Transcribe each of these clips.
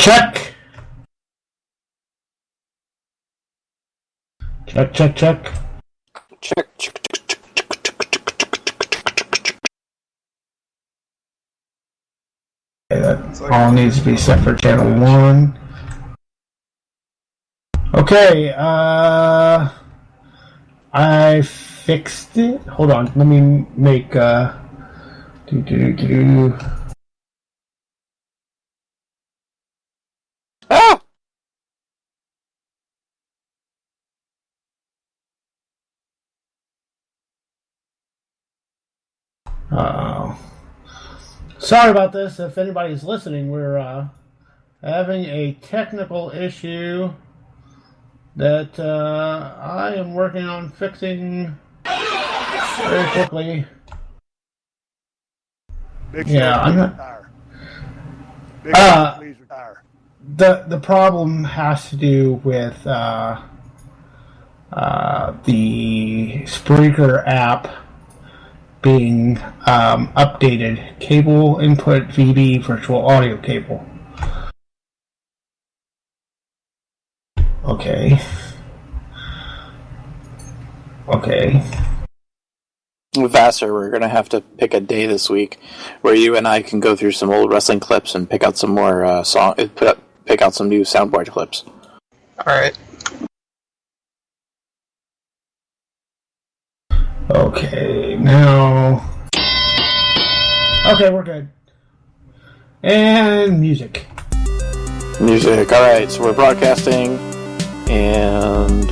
Check. Check, check, check. Check. Okay, that all needs to be set for channel 1. Okay, I fixed it. Hold on, let me make Ah! Sorry about this. If anybody's listening, we're having a technical issue that I am working on fixing very quickly. I'm not. Please retire. The problem has to do with the Spreaker app being updated. Cable input VB virtual audio cable. Okay. Vassar, we're going to have to pick a day this week where you and I can go through some old wrestling clips and pick out some more pick out some new soundboard clips. Alright. Okay, now... Okay, we're good. And music. Alright, so we're broadcasting, and...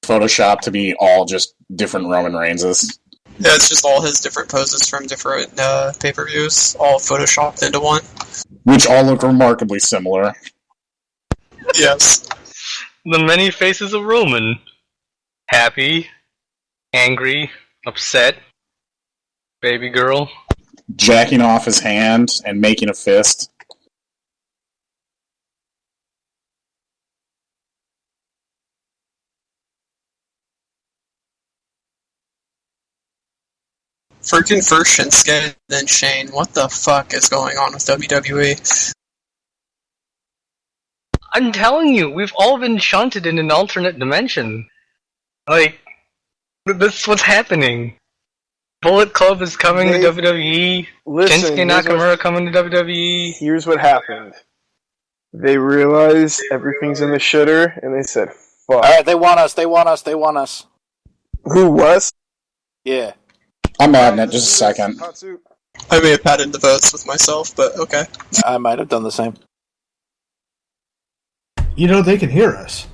Photoshop to be all just different Roman Reignses. Yeah, it's just all his different poses from different pay-per-views, all photoshopped into one. Which all look remarkably similar. Yes. The many faces of Roman. Happy, angry, upset, baby girl. Jacking off his hand and making a fist. Freaking first Shinsuke, then Shane. What the fuck is going on with WWE? I'm telling you, we've all been shunted in an alternate dimension. Like, this is what's happening. Bullet Club is coming to WWE. Listen, Shinsuke Nakamura coming to WWE. here's what happened. They realized everything's in the shitter, and they said, fuck. Alright, they want us. Who was? Yeah. I'm adding it. Just a second. I may have padded the votes with myself, but okay. I might have done the same. You know, they can hear us.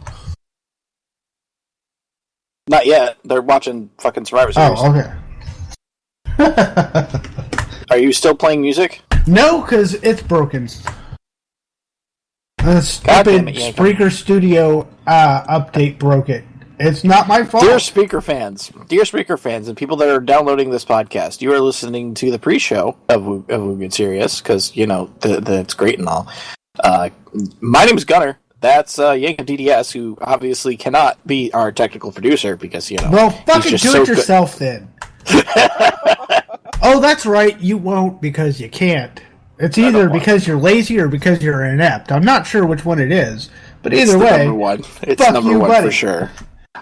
Not yet. They're watching fucking Survivor Series. Oh, okay. Are you still playing music? No, because it's broken. The God stupid damn it, Yank. Spreaker Studio update broke it. It's not my fault. Dear speaker fans, and people that are downloading this podcast, you are listening to the pre-show of Woo Get Serious, because, you know, it's great and all. My name is Gunner. That's Yank of DDS, who obviously cannot be our technical producer, because, you know, Well, he's fucking just do so it yourself then. Oh, that's right. You won't because you can't. It's either because you're lazy or because you're inept. I'm not sure which one it is, but either way, number one. It's fuck number you, one buddy. for sure.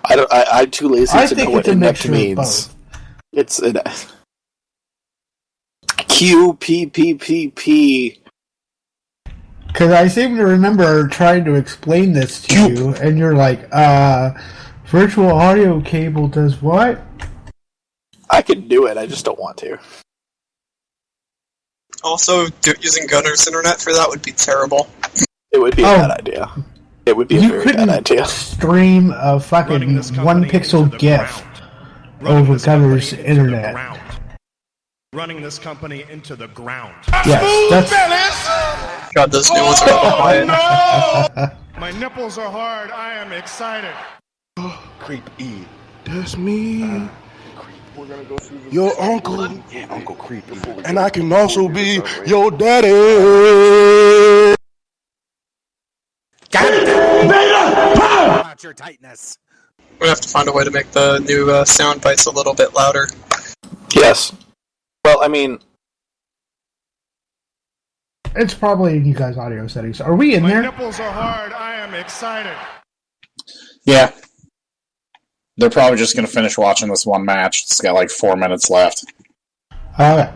I'm too lazy I to know think what it's a inept mixture means. of both. It's an QPPPP. Because I seem to remember trying to explain this to you, and you're like, virtual audio cable does what? I can do it. I just don't want to. Also, using Gunner's internet for that would be terrible. It would be a bad idea. It would be a You very couldn't bad idea. stream a fucking one pixel GIF over Gunner's internet. Running this company into the ground. Yes, that's... God, those new ones are quiet. My nipples are hard. I am excited. Creep E. That's me. Your uncle. Yeah, Uncle Creep E. And I can also be your daddy. About your tightness. We're gonna have to find a way to make the new sound bites a little bit louder. Yes. Well, I mean, It's probably in you guys' audio settings. Are we in My there? nipples are hard. I am excited. Yeah. They're probably just going to finish watching this one match. It's got like 4 minutes left. Okay.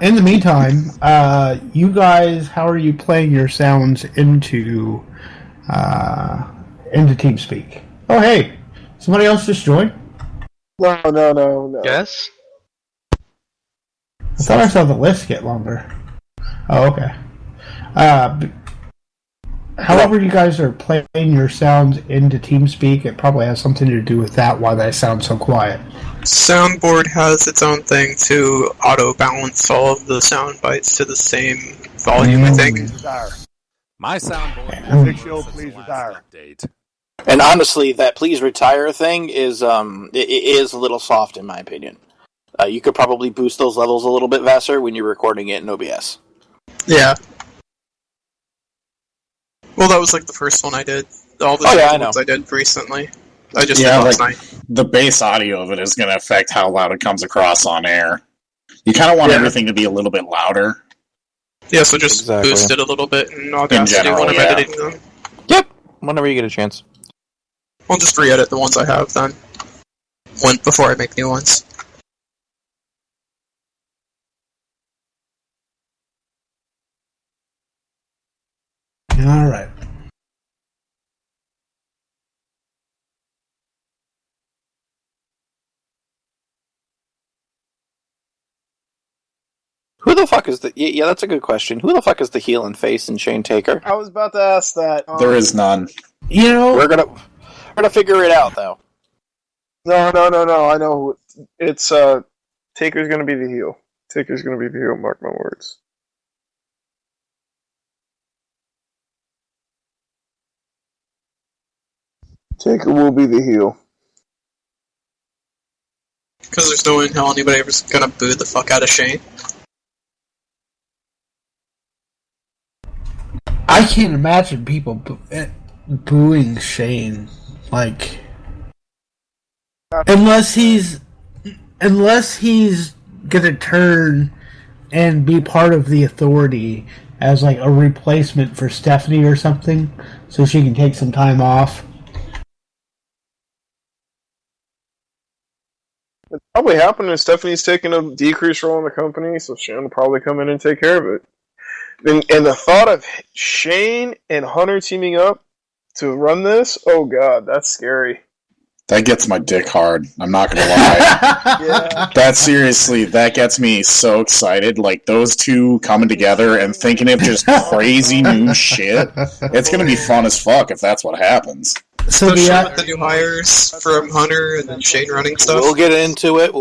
In the meantime, you guys, how are you playing your sounds into TeamSpeak? Oh, hey, somebody else just joined? No. Yes? I thought I saw the list get longer. Oh, okay. However you guys are playing your sounds into TeamSpeak, it probably has something to do with that, why they sound so quiet. Soundboard has its own thing to auto-balance all of the sound bites to the same volume, I think. My soundboard. Please retire. Update. and honestly, that please retire thing is it is a little soft in my opinion. You could probably boost those levels a little bit faster when you're recording it in OBS. Yeah. Well, that was like the first one I did. All the ones I did recently. I just did last night. The base audio of it is going to affect how loud it comes across on air. You kind of want everything to be a little bit louder. Yeah, so just boost it a little bit in Audacity when I'm editing them. Yep, whenever you get a chance. I'll just re-edit the ones I have then. Before I make new ones. All right. Who the fuck is the... Yeah, that's a good question. Who the fuck is the heel and face in Shane Taker? I was about to ask that. There is none. You know... We're gonna figure it out, though. No. I know who it's. Taker's gonna be the heel. Taker's gonna be the heel. Mark my words. Taker will be the heel. Because there's no way in hell anybody ever's gonna boo the fuck out of Shane. I can't imagine people booing Shane, like, unless he's gonna turn and be part of the Authority as like a replacement for Stephanie or something, so she can take some time off. It's probably happening. Stephanie's taking a decreased role in the company, so Shane will probably come in and take care of it. And the thought of Shane and Hunter teaming up to run this, oh god, that's scary. That gets my dick hard. I'm not gonna lie. Yeah. That gets me so excited. Like, those two coming together and thinking of just crazy new shit. It's gonna be fun as fuck if that's what happens. So Especially with the new hires from Hunter and then Shane running stuff. We'll get into it.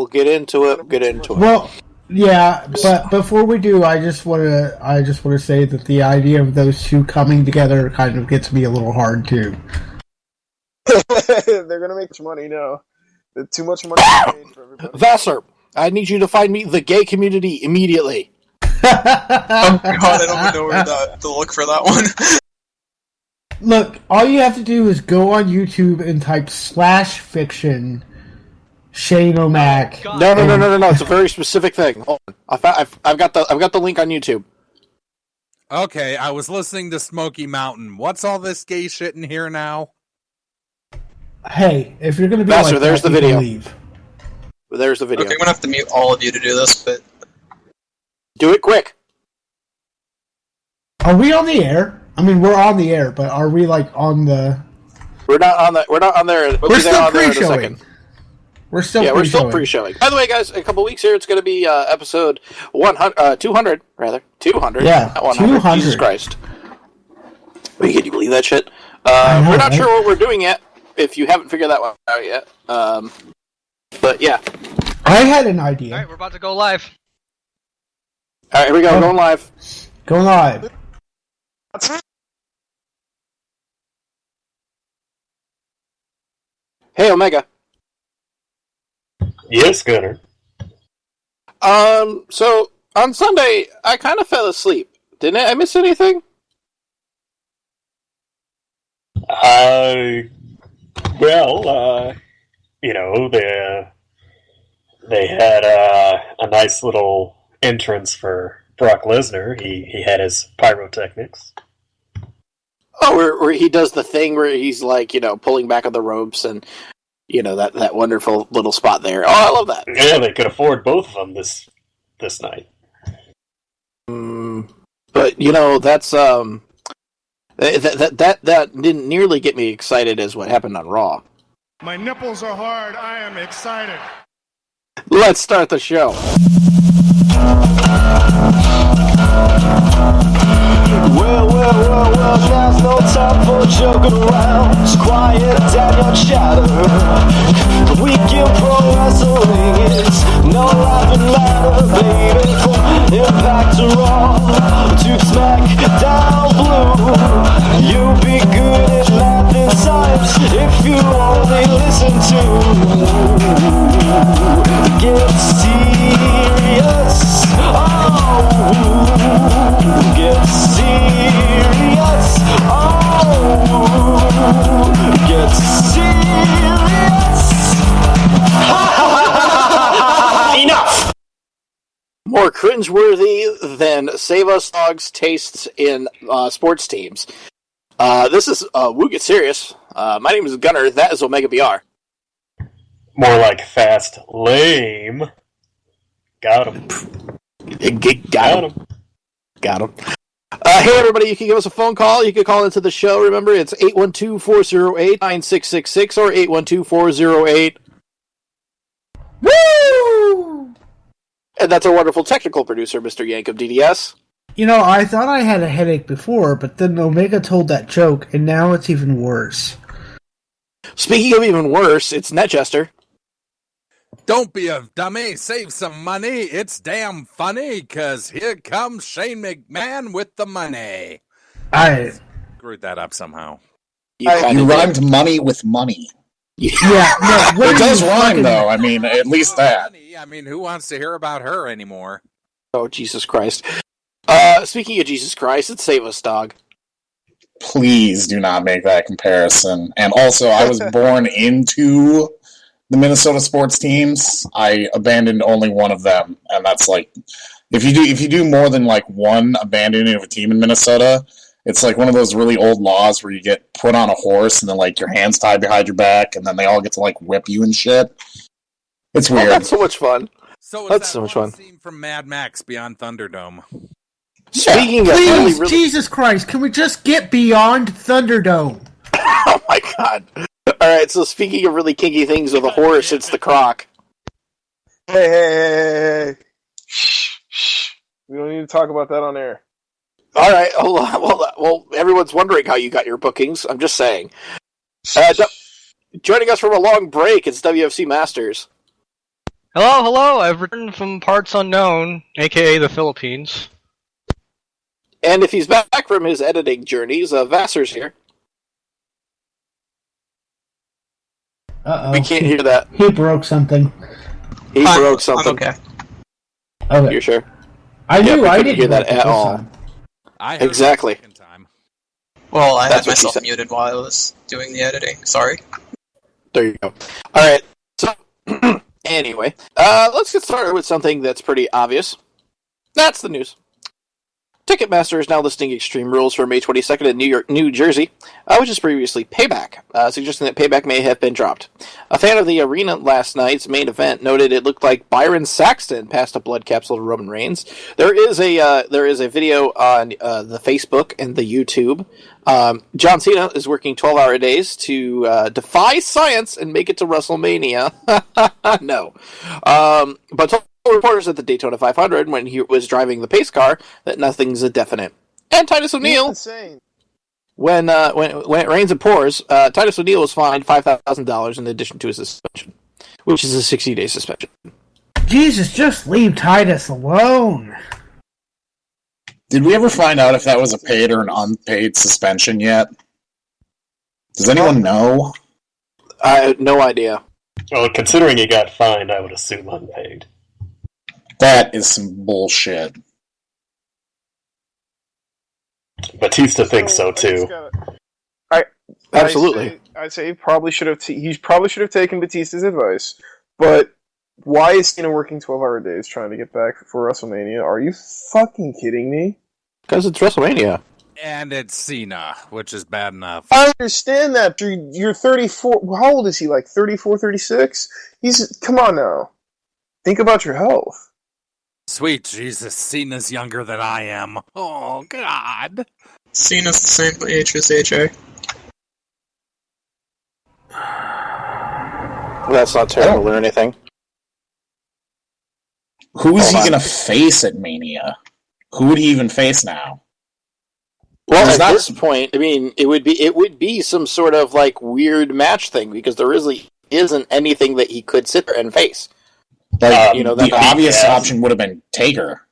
Well, yeah, but before we do, I just want to say that the idea of those two coming together kind of gets me a little hard too. They're gonna make money now. Too much money paid for everybody. Vassar, I need you to find me the gay community immediately. Oh god, I don't even know where to look for that one. Look, all you have to do is go on YouTube and type /fiction Shane O'Mac. No. It's a very specific thing. Hold on. I've got the link on YouTube. Okay, I was listening to Smoky Mountain. What's all this gay shit in here now? Hey, if you're going to be Vassar, like there's that, the you can video. leave. There's the video. Okay, I'm gonna have to mute all of you to do this, but Do it quick. Are we on the air? I mean, we're on the air, but are we like on the? We're not on there. We're still on there in a pre-showing. second. We're still We're still pre-showing. By the way, guys, a couple weeks here, it's going to be episode 200, rather. 200. Yeah, not 100. 200. Jesus Christ. Can you believe that shit? I know, we're not right? sure what we're doing yet, if you haven't figured that one out yet. But, yeah. I had an idea. Alright, we're about to go live. All right, here we go. Going live. Go live. Hey, Omega. Yes, Gunner. So, on Sunday, I kind of fell asleep. Didn't I miss anything? They had a nice little entrance for Brock Lesnar. He had his pyrotechnics. Oh, where he does the thing where he's like, pulling back on the ropes and, that wonderful little spot there. Oh, I love that. Yeah, they could afford both of them this night. But that's that didn't nearly get me excited as what happened on Raw. My nipples are hard. I am excited. Let's start the show. Well, now's no time for joking around. Just quiet down your chatter. Weekend pro wrestling is no laughing matter, baby. From Impact to Raw to SmackDown Blue, you'll be good at math and science if you only listen to Get Serious. Oh, get serious. Oh, get serious. Enough. More cringeworthy than Save Us Dogs tastes in sports teams. This is Woo Get Serious. My name is Gunner. That is Omega BR. More like fast lame. Got him. Got him. Hey, everybody, you can give us a phone call. You can call into the show. Remember, it's 812-408-9666 or 812-408... Woo! And that's our wonderful technical producer, Mr. Yank of DDS. I thought I had a headache before, but then Omega told that joke, and now it's even worse. Speaking of even worse, it's Netchester. Don't be a dummy. Save some money. It's damn funny, because here comes Shane McMahon with the money. I screwed that up somehow. You rhymed money with money. Yeah, no, it does rhyme, though. I mean, at least that. I mean, who wants to hear about her anymore? Oh, Jesus Christ. Speaking of Jesus Christ, it's Save Us Dog. Please do not make that comparison. And also, I was born into the Minnesota sports teams. I abandoned only one of them, and that's If you do more than like one abandoning of a team in Minnesota, it's like one of those really old laws where you get put on a horse and then like your hands tied behind your back and then they all get to like whip you and shit. It's weird. That's so much fun. So that's so much fun. Scene from Mad Max Beyond Thunderdome. Speaking please, really... Jesus Christ, can we just get beyond Thunderdome? Oh my god. Alright, so speaking of really kinky things with a horse, it's the croc. Hey. Shh. We don't need to talk about that on air. Alright, well, everyone's wondering how you got your bookings. I'm just saying. Joining us from a long break, it's WFC Masters. Hello, I've returned from parts unknown, aka the Philippines. And if he's back from his editing journeys, Vassar's here. Uh-oh. We can't hear that. He broke something. He broke something. Okay. You're sure? I knew I didn't hear that at all. Exactly. Well, I had myself muted while I was doing the editing. Sorry. There you go. Alright, so, anyway, let's get started with something that's pretty obvious. That's the news. Ticketmaster is now listing Extreme Rules for May 22nd in New Jersey, which is previously Payback, suggesting that Payback may have been dropped. A fan of the arena last night's main event noted it looked like Byron Saxton passed a blood capsule to Roman Reigns. There is a video on the Facebook and the YouTube. John Cena is working 12-hour days to defy science and make it to WrestleMania. No. But told reporters at the Daytona 500 when he was driving the pace car that nothing's a definite. And Titus O'Neil, when it rains and pours, Titus O'Neil was fined $5,000 in addition to his suspension, which is a 60-day suspension. Jesus, just leave Titus alone. Did we ever find out if that was a paid or an unpaid suspension yet? Does anyone know? I have no idea. Well, considering he got fined, I would assume unpaid. That is some bullshit. Batista thinks so too. Absolutely. I'd say he probably should have. He probably should have taken Batista's advice. But why is Cena working 12-hour days trying to get back for WrestleMania? Are you fucking kidding me? Because it's WrestleMania. And it's Cena, which is bad enough. I understand that. You're 34. How old is he? Like 34, 36? Come on now. Think about your health. Sweet Jesus, Cena's younger than I am. Oh, God. Cena's the same age as AJ. That's not terrible or anything. Who is he going to face at Mania? Who would he even face now? Well, at this point, I mean, it would be some sort of like weird match thing because there really isn't anything that he could sit there and face. Like, the obvious option would have been Taker.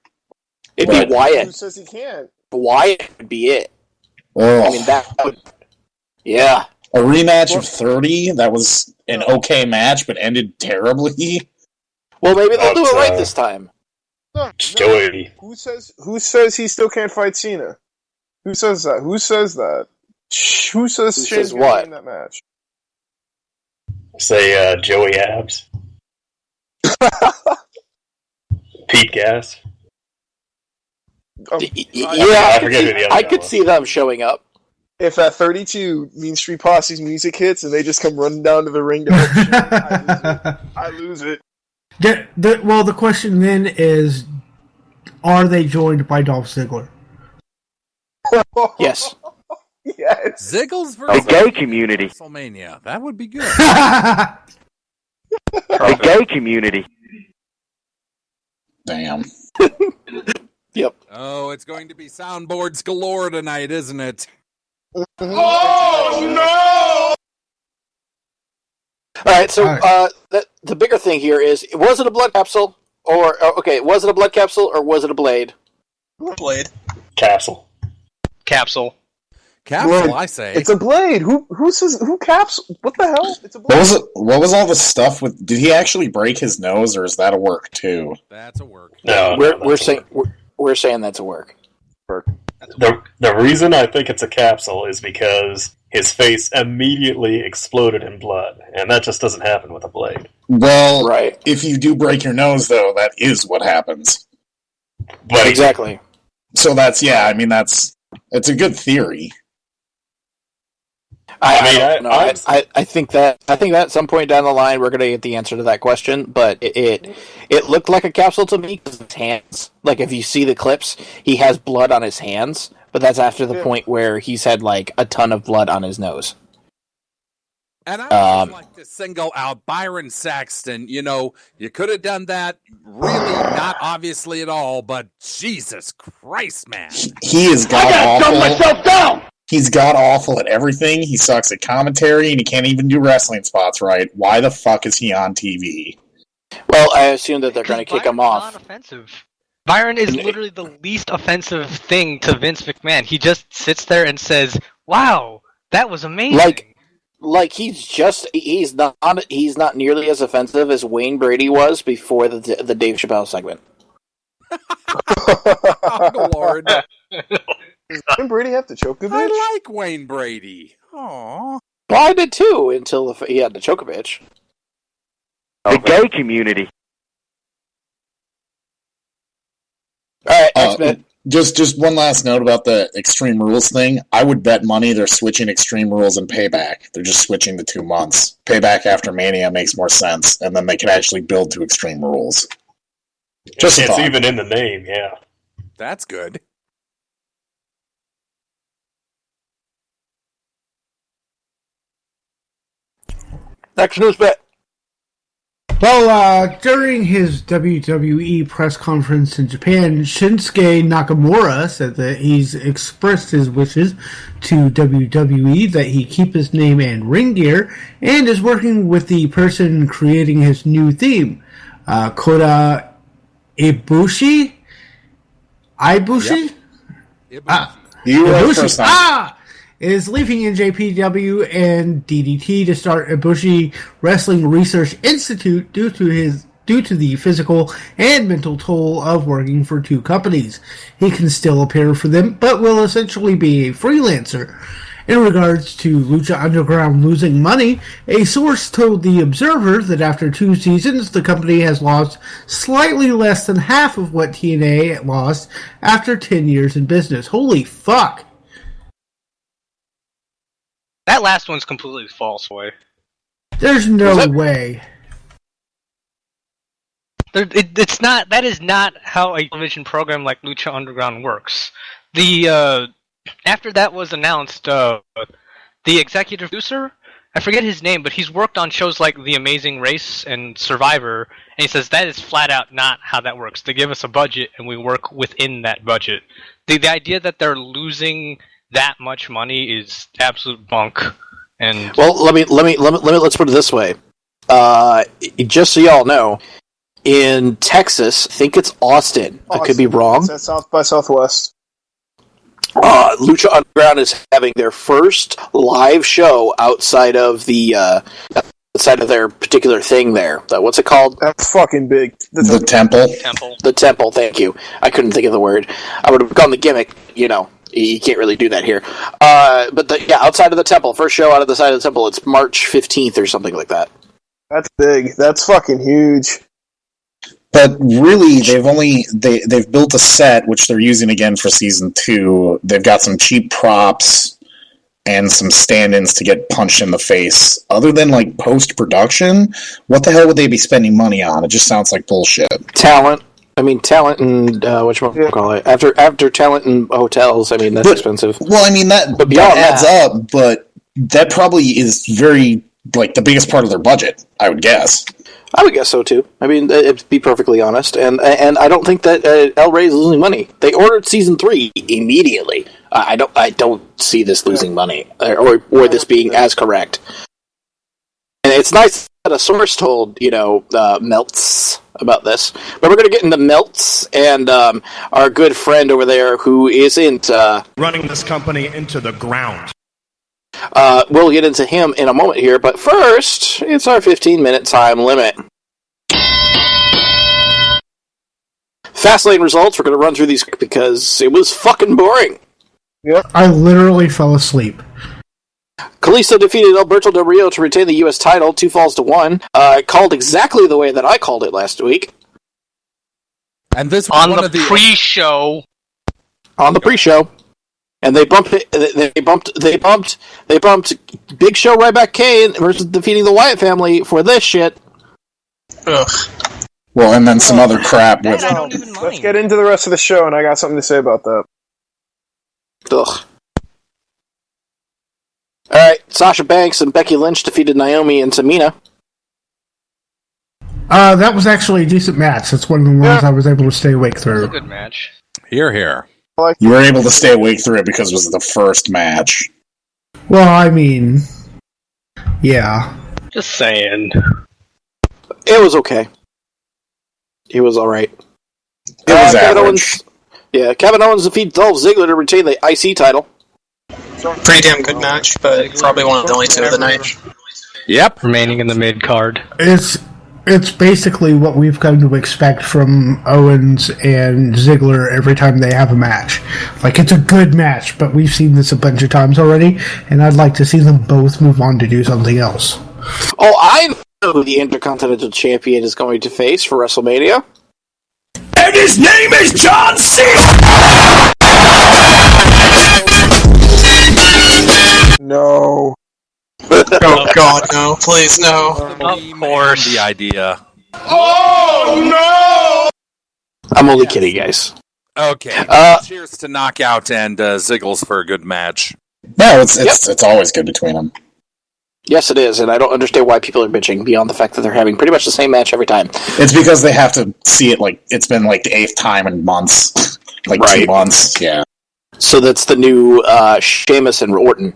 It'd be Wyatt. Who says he can't? Wyatt would be it. Oh. I mean, that would... Yeah. A rematch of 30 that was an okay match but ended terribly. Well, maybe they'll do it right this time. No. Who says he still can't fight Cena? Who says that? Who says Shane's going to win that match? Say Joey Abs. Pete Gas. I could see them showing up. If at 32 Mean Street Posse's music hits and they just come running down to the ring to help Shane, I lose it. Well, the question then is, are they joined by Dolph Ziggler? Yes. Yes. Ziggles versus the gay community. WrestleMania. That would be good. The gay community. Damn. Yep. Oh, it's going to be soundboards galore tonight, isn't it? Oh, no! Alright, so the bigger thing here is, was it a blood capsule? Was it a blood capsule or was it a blade? Blade. Capsule. Capsule, I say. It's a blade. Who says who capsule? What the hell? It's a blade. What was all this stuff with? Did he actually break his nose, or is that a work too? That's a work. No, we're saying that's a work. The reason I think it's a capsule is because his face immediately exploded in blood, and that just doesn't happen with a blade. Well, right. If you do break your nose, though, that is what happens. But exactly. So that's it's a good theory. I think that at some point down the line we're going to get the answer to that question, but it looked like a capsule to me because his hands, like if you see the clips, he has blood on his hands, but that's after the point where he's had like a ton of blood on his nose. And I would like to single out Byron Saxton. You know, you could have done that really not obviously at all, but Jesus Christ, man. He is god awful. Myself down! He's god awful at everything. He sucks at commentary, and he can't even do wrestling spots right. Why the fuck is he on TV? Well, I assume that they're going to kick him off. Offensive. Byron is literally the least offensive thing to Vince McMahon. He just sits there and says, "Wow, that was amazing." Like he's not nearly as offensive as Wayne Brady was before the Dave Chappelle segment. Oh, Lord. Does Wayne Brady have to choke a bitch? I like Wayne Brady. Aww. Well, I did too until he had to choke a bitch. The gay community. All right, X-Men. Just one last note about the Extreme Rules thing. I would bet money they're switching Extreme Rules and Payback. They're just switching the 2 months. Payback after Mania makes more sense, and then they can actually build to Extreme Rules. Just it's even in the name, yeah. That's good. Next news bit. Well, during his WWE press conference in Japan, Shinsuke Nakamura said that he's expressed his wishes to WWE that he keep his name and ring gear, and is working with the person creating his new theme, Kota Ibushi? Ibushi? Yep. You were first time. Is leaving NJPW and DDT to start Ibushi Wrestling Research Institute due to the physical and mental toll of working for 2 companies. He can still appear for them, but will essentially be a freelancer. In regards to Lucha Underground losing money, a source told The Observer that after 2 seasons, the company has lost slightly less than half of what TNA lost after 10 years in business. Holy fuck! That last one's completely false, boy. There's no way. It's not. That is not how a television program like Lucha Underground works. After that was announced, the executive producer, I forget his name, but he's worked on shows like The Amazing Race and Survivor, and he says that is flat out not how that works. They give us a budget, and we work within that budget. The idea that they're losing that much money is absolute bunk. And well, let's put it this way. Just so y'all know, in Texas, I think it's Austin. I could be wrong. That's South by Southwest. Lucha Underground is having their first live show outside of their particular thing there. What's it called? That's fucking big. The Temple. The Temple. Thank you. I couldn't think of the word. I would have gone the gimmick. You know, you can't really do that here. But outside of the Temple, first show out of the side of the Temple. It's March 15th or something like that. That's big. That's fucking huge. But really, they've built a set which they're using again for season 2. They've got some cheap props and some stand-ins to get punched in the face. Other than like post-production, what the hell would they be spending money on? It just sounds like bullshit. Talent. I mean, talent and call it after talent and hotels. I mean, that's expensive. Well, I mean that adds up, but that probably is very like the biggest part of their budget. I would guess. I would guess so too. I mean, to be perfectly honest, and I don't think that El Rey is losing money. They ordered season 3 immediately. I don't see this losing money or this being as correct. And it's nice that a source told Meltz about this, but we're going to get into Meltz and our good friend over there who isn't running this company into the ground. We'll get into him in a moment here, but first, it's our 15-minute time limit. Fastlane results, we're going to run through these because it was fucking boring. Yep. I literally fell asleep. Kalisto defeated Alberto Del Rio to retain the U.S. title, 2 falls to 1. Called exactly the way that I called it last week. And this was on one the of the pre-show. On the pre-show, and they bumped Big Show Ryback Kane versus defeating the Wyatt family for this shit. Ugh. Well, and then some other crap with. I don't even mind. Let's get into the rest of the show, and I got something to say about that. Ugh. Alright, Sasha Banks and Becky Lynch defeated Naomi and Tamina. That was actually a decent match. That's one of the ones I was able to stay awake It was through. a good match. Here. You were able to stay awake through it because it was the first match. Well, I mean, yeah. Just saying. It was okay. It was alright. It was Kevin average. Kevin Owens defeated Dolph Ziggler to retain the IC title. Pretty damn good match, but probably one of the only two of the night. Yep. Remaining in the mid card. It's basically what we've come to expect from Owens and Ziggler every time they have a match. Like, it's a good match, but we've seen this a bunch of times already, and I'd like to see them both move on to do something else. Oh, I know who the Intercontinental Champion is going to face for WrestleMania. And his name is John Cena! No. Oh God, no! Please, no! Of course. The idea. Oh no! I'm only kidding, guys. Okay. Cheers to Knockout and Ziggles for a good match. No, it's always good between them. Yes, it is, and I don't understand why people are bitching beyond the fact that they're having pretty much the same match every time. It's because they have to see it like it's been like the 8th time in months, like 2 months. Yeah. So that's the new Sheamus and Orton,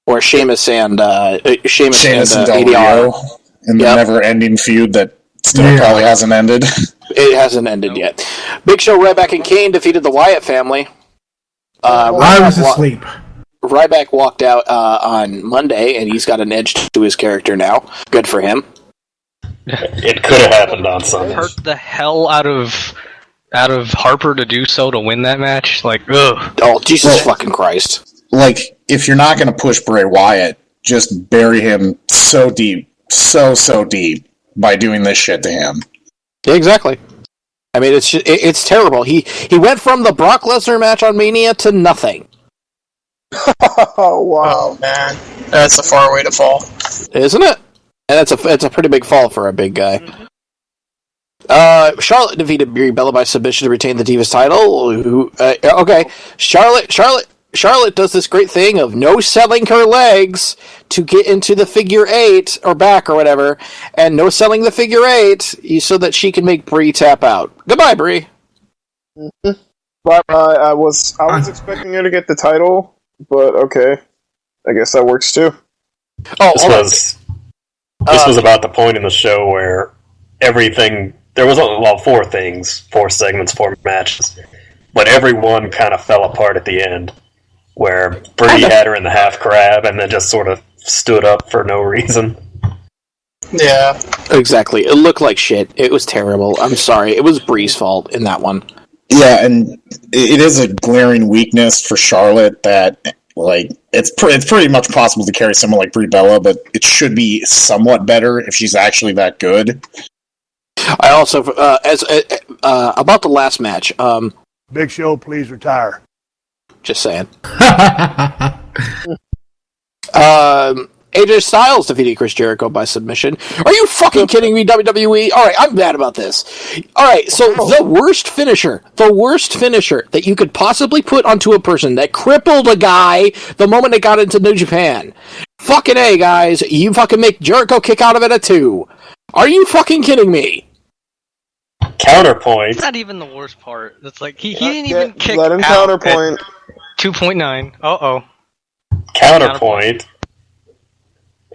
or Sheamus and Del Rio, Rio, and the never-ending feud that still probably hasn't ended. It hasn't ended yet. Big Show, Ryback, and Kane defeated the Wyatt family. I was asleep. Ryback walked out on Monday, and he's got an edge to his character now. Good for him. It could have happened on Sunday. Hurt the hell out of Harper to do so to win that match. Like, ugh. Oh, Jesus fucking Christ! Like, if you're not going to push Bray Wyatt, just bury him so deep, so deep by doing this shit to him. Yeah, exactly. I mean, it's terrible. He went from the Brock Lesnar match on Mania to nothing. Oh wow, man, that's a far way to fall, isn't it? And it's a pretty big fall for a big guy. Charlotte defeated Brie Bella by submission to retain the Divas title. Okay, Charlotte does this great thing of no selling her legs to get into the figure 8 or back or whatever, and no selling the figure 8 so that she can make Brie tap out. Goodbye, Brie. Mm-hmm. But I was expecting her to get the title. But okay, I guess that works too. This was about the point in the show where everything there was 4 segments, 4 matches, but everyone kind of fell apart at the end, where Brie had her in the half crab and then just sort of stood up for no reason. Yeah, exactly. It looked like shit. It was terrible. I'm sorry. It was Brie's fault in that one. Yeah, and it is a glaring weakness for Charlotte that, like, it's pretty much possible to carry someone like Brie Bella, but it should be somewhat better if she's actually that good. I also, about the last match, Big Show, please retire. Just saying. AJ Styles defeated Chris Jericho by submission. Are you fucking kidding me, WWE? Alright, I'm mad about this. Alright, so the worst finisher that you could possibly put onto a person that crippled a guy the moment they got into New Japan. Fucking A, guys. You fucking make Jericho kick out of it at 2. Are you fucking kidding me? Counterpoint. That's not even the worst part. It's like, he didn't even kick let him out counterpoint. 2.9. Uh-oh. Counterpoint.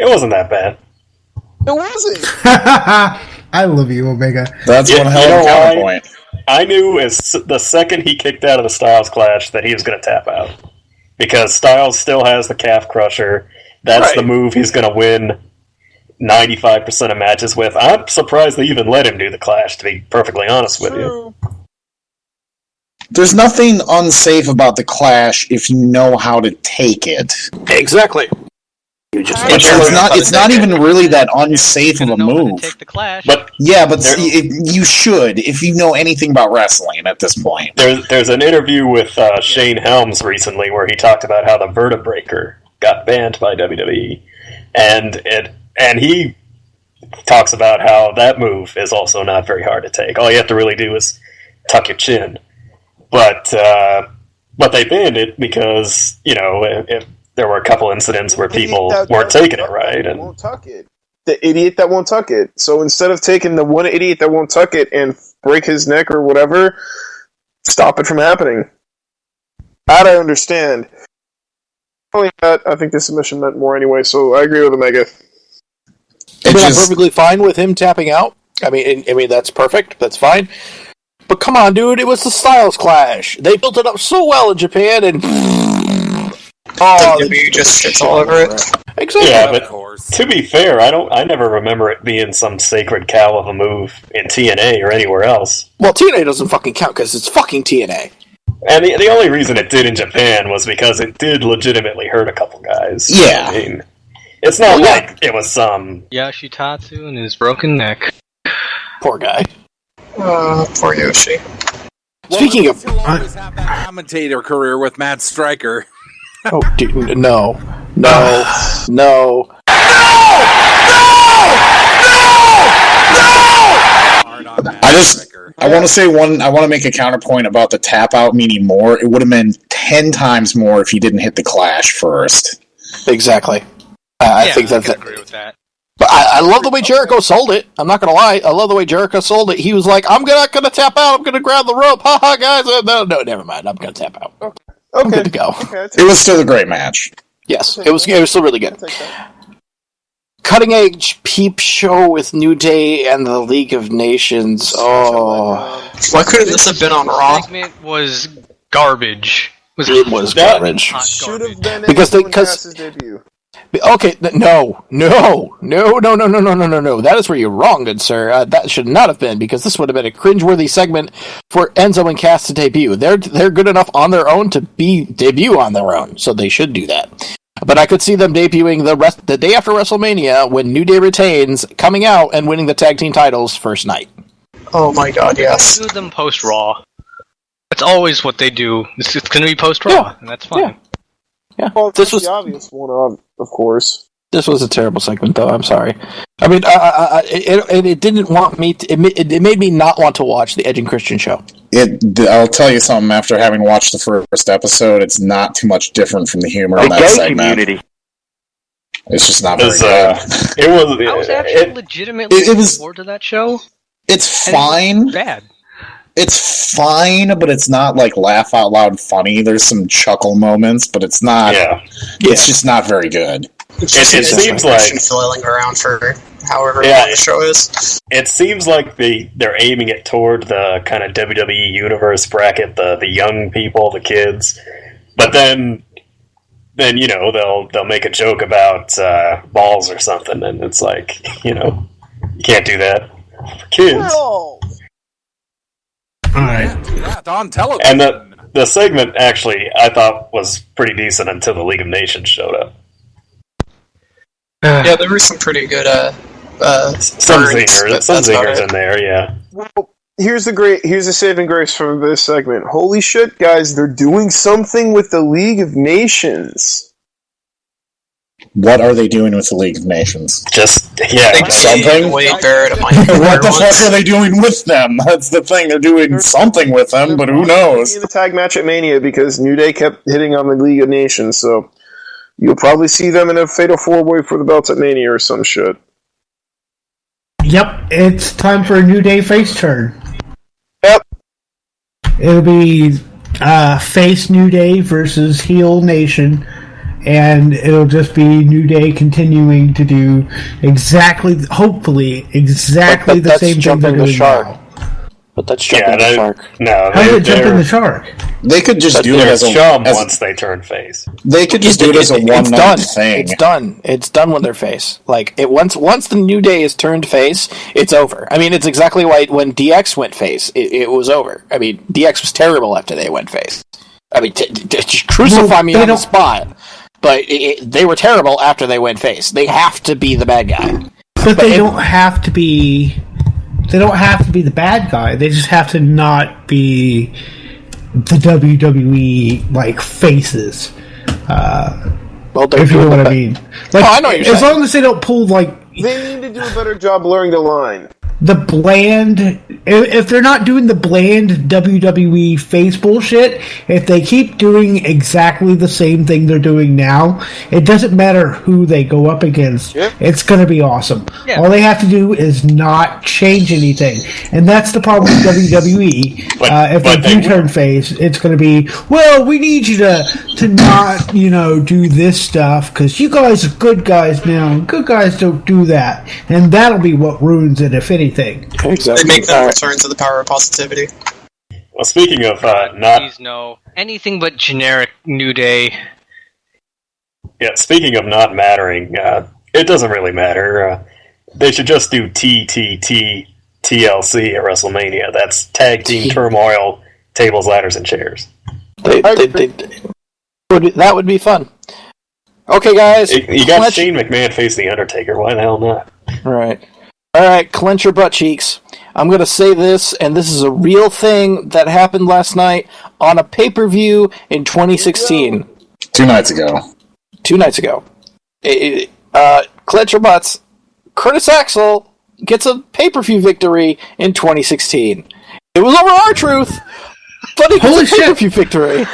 It wasn't that bad. It wasn't. I love you, Omega. That's one hell of a counterpoint. I knew as the second he kicked out of the Styles Clash that he was going to tap out. Because Styles still has the calf crusher. That's the move he's going to win 95% of matches with. I'm surprised they even let him do the Clash, to be perfectly honest with you. There's nothing unsafe about the Clash if you know how to take it. Exactly. It's not even really that unsafe of a move. Take the clash. But you should, if you know anything about wrestling at this point. There's an interview with Shane Helms recently where he talked about how the Vertebreaker got banned by WWE, and he talks about how that move is also not very hard to take. All you have to really do is tuck your chin. But they banned it because, if there were a couple incidents where people weren't taking it right. And won't tuck it. The idiot that won't tuck it. So instead of taking the one idiot that won't tuck it and break his neck or whatever, stop it from happening. That I understand. Only that, I think the submission meant more anyway, so I agree with Omega. I'm perfectly fine with him tapping out. I mean, that's perfect. That's fine. But come on, dude, it was the Styles Clash. They built it up so well in Japan, and WWE just shits all over it. Exactly. Yeah, but to be fair, I never remember it being some sacred cow of a move in TNA or anywhere else. Well, TNA doesn't fucking count because it's fucking TNA. And the only reason it did in Japan was because it did legitimately hurt a couple guys. Yeah. I mean, it's not like it was some Yoshitatsu and his broken neck. Poor guy. Poor Yoshi. Speaking of, he'll always have that commentator career with Matt Stryker. Oh, dude, no. I want to say I want to make a counterpoint about the tap out meaning more. It would have been 10 times more if he didn't hit the Clash first. Exactly. I think I agree with that. But I love the way Jericho sold it. I'm not going to lie. I love the way Jericho sold it. He was like, I'm not going to tap out. I'm going to grab the rope. Haha, guys. No, never mind. I'm going to tap out. Okay. I'm good to go. Okay, it was still a great match. Yes, it was still really good. Cutting Edge Peep Show with New Day and the League of Nations. Oh. Why couldn't this have been on Raw? The segment was garbage. It was garbage. Should have been because his debut. Okay, no. That is where you're wrong, good sir. That should not have been, because this would have been a cringeworthy segment for Enzo and Cass to debut. They're good enough on their own to debut on their own, so they should do that. But I could see them debuting the day after WrestleMania, when New Day retains, coming out and winning the tag team titles first night. Oh my god, yes. Do them post-Raw. That's always what they do. It's going to be post-Raw, and that's fine. Yeah. Well, this was the obvious one, of course. This was a terrible segment, though. I'm sorry. I mean, it didn't want me. It made me not want to watch the Edge and Christian show. I'll tell you something. After having watched the first episode, it's not too much different from the humor in that segment. Community. It's just not very good. I was actually legitimately looking forward to that show. It's fine. Bad. It's fine, but it's not like laugh out loud funny. There's some chuckle moments, but it's not. Yeah. It's just not very good. It seems like flailing around for however long the show is. It seems like they're aiming it toward the kind of WWE universe bracket, the young people, the kids. But then they'll make a joke about balls or something, and it's like, you can't do that for kids. No. All right. That on television. And the segment actually I thought was pretty decent until the League of Nations showed up. Yeah, there were some pretty good some zingers in there, yeah. Well, here's a saving grace from this segment. Holy shit, guys, they're doing something with the League of Nations. What are they doing with the League of Nations? Something? What the fuck are they doing with them? That's the thing. They're doing something with them, but who knows? In the tag match at Mania, because New Day kept hitting on the League of Nations, so you'll probably see them in a Fatal 4-Way for the belts at Mania or some shit. Yep, it's time for a New Day face turn. Yep. It'll be face New Day versus heel Nation, and it'll just be New Day continuing to do hopefully exactly the same thing they're doing now. But that's jumping the shark. No, how did it jump in the shark? They could just do it as a once they turn face. They could just do it as a one-night thing. It's done. It's done with their face. Like once the New Day is turned face, it's over. I mean, it's exactly why when DX went face, it was over. I mean, DX was terrible after they went face. I mean, crucify me on the spot. but they were terrible after they went face. They have to be the bad guy. But they don't have to be. They don't have to be the bad guy. They just have to not be the WWE like faces. If you know what I mean. Like, I know what you're as saying. long as they don't pull like They need to do a better job blurring the line. the bland. If they're not doing the bland WWE face bullshit, if they keep doing exactly the same thing they're doing now, it doesn't matter who they go up against. Yep. It's going to be awesome. Yeah. All they have to do is not change anything, and that's the problem with WWE. If they do turn face, it's going to be, well, we need you to not do this stuff because you guys are good guys now. And good guys don't do that, and that'll be what ruins it, if anything. Exactly. They make them return to the power of positivity. Well, speaking of not, Please no. Anything but generic New Day. yeah, speaking of not mattering, it doesn't really matter. They should just do TLC at WrestleMania. That's Tag Team Turmoil, Tables, Ladders, and Chairs. That would be fun. Okay, guys. You got Shane McMahon face The Undertaker. Why the hell not? Right. All right, clench your butt cheeks. I'm going to say this, and this is a real thing that happened last night on a pay-per-view in 2016. 2 nights ago. 2 nights ago. Clench your butts. Curtis Axel gets a pay-per-view victory in 2016. It was over R-Truth, but he gets a pay-per-view victory.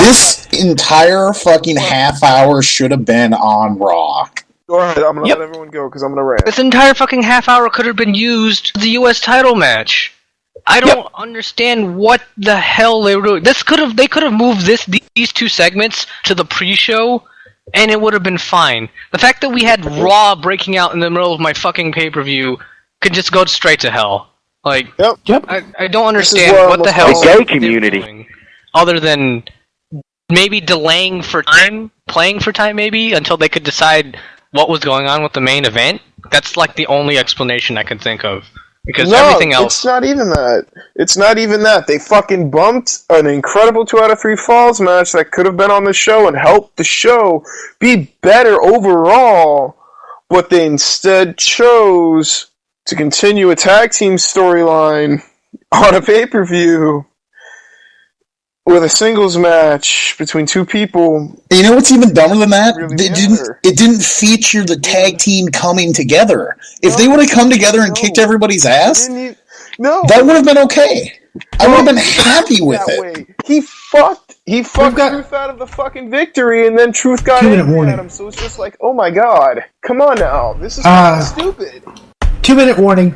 This entire fucking half hour should have been on Raw. Go ahead, I'm going to let everyone go because I'm going to rant. This entire fucking half hour could have been used for the U.S. title match. I don't understand what the hell they were doing. They could have moved these two segments to the pre-show, and it would have been fine. The fact that we had Raw breaking out in the middle of my fucking pay-per-view could just go straight to hell. Like, I don't understand what the hell the gay they were community doing, other than maybe delaying for time, playing for time maybe, until they could decide what was going on with the main event. That's like the only explanation I can think of. Because everything else... it's not even that. It's not even that. They fucking bumped an incredible 2 out of 3 falls match that could have been on the show and helped the show be better overall, but they instead chose to continue a tag team storyline on a pay-per-view with a singles match between 2 people. You know what's even dumber than that? Really It didn't feature the tag team coming together. If they would have come together and kicked everybody's ass, that would have been okay. I would have been happy with it. Way. He fucked Truth out of the fucking victory, and then Truth got angry at him. So it's just like, oh my god, come on now, this is stupid. 2-minute warning.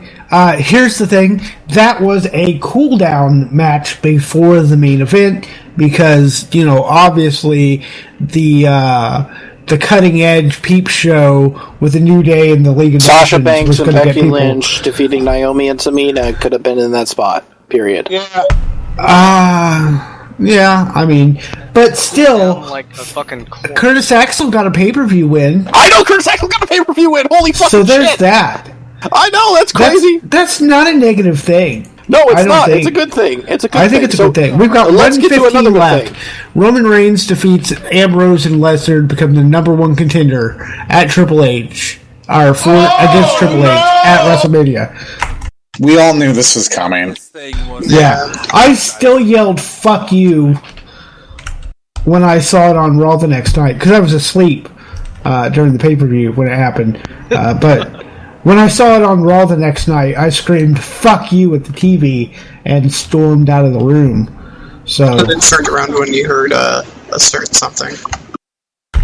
Here's the thing. That was a cool-down match before the main event because, obviously the cutting-edge peep show with the New Day and the League of Sasha Nations Banks was and going to get Becky people. Lynch defeating Naomi and Tamina could have been in that spot. Period. Yeah. Yeah, I mean, but still, like a fucking Curtis Axel got a pay-per-view win. I know Curtis Axel got a pay-per-view win. Holy fucking shit! So there's that. I know, that's crazy. That's not a negative thing. No, it's not. Think. It's a good thing. It's a good I thing. think it's a good thing. We've got let's get to 1:15 another left. thing. Roman Reigns defeats Ambrose and Lesnar to become the #1 contender at Triple H. Against Triple H at WrestleMania. We all knew this was coming. Yeah. I still yelled, fuck you, when I saw it on Raw the next night, because I was asleep during the pay-per-view when it happened. But when I saw it on Raw the next night, I screamed, fuck you, at the TV, and stormed out of the room. So, And then turned around when you heard a certain something.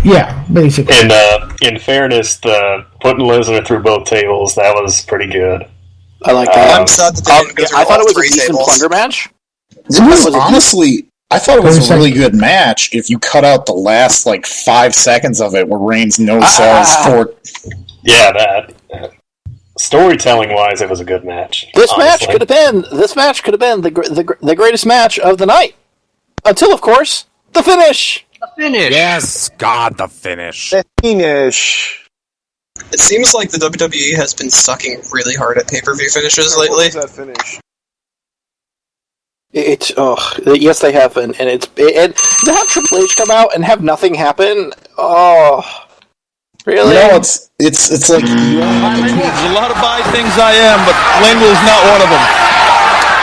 yeah, basically. And in fairness, the putting Lesnar through both tables, that was pretty good. I like that. I'm sad that they didn't go through I thought it all was a 3 decent tables. plunder match. It was honestly... I thought it was a really good match if you cut out the last 5 seconds of it where Reigns no-sells for... Yeah, that. Storytelling-wise, it was a good match. This match could have been the greatest match of the night. Until, of course, the finish. The finish. Yes, God, the finish. The finish. It seems like the WWE has been sucking really hard at pay-per-view finishes lately. What was that finish? Yes, they have, and to have Triple H come out and have nothing happen. Oh, really? You know, it's like There's a lot of bad things I am, but Langwell's not one of them.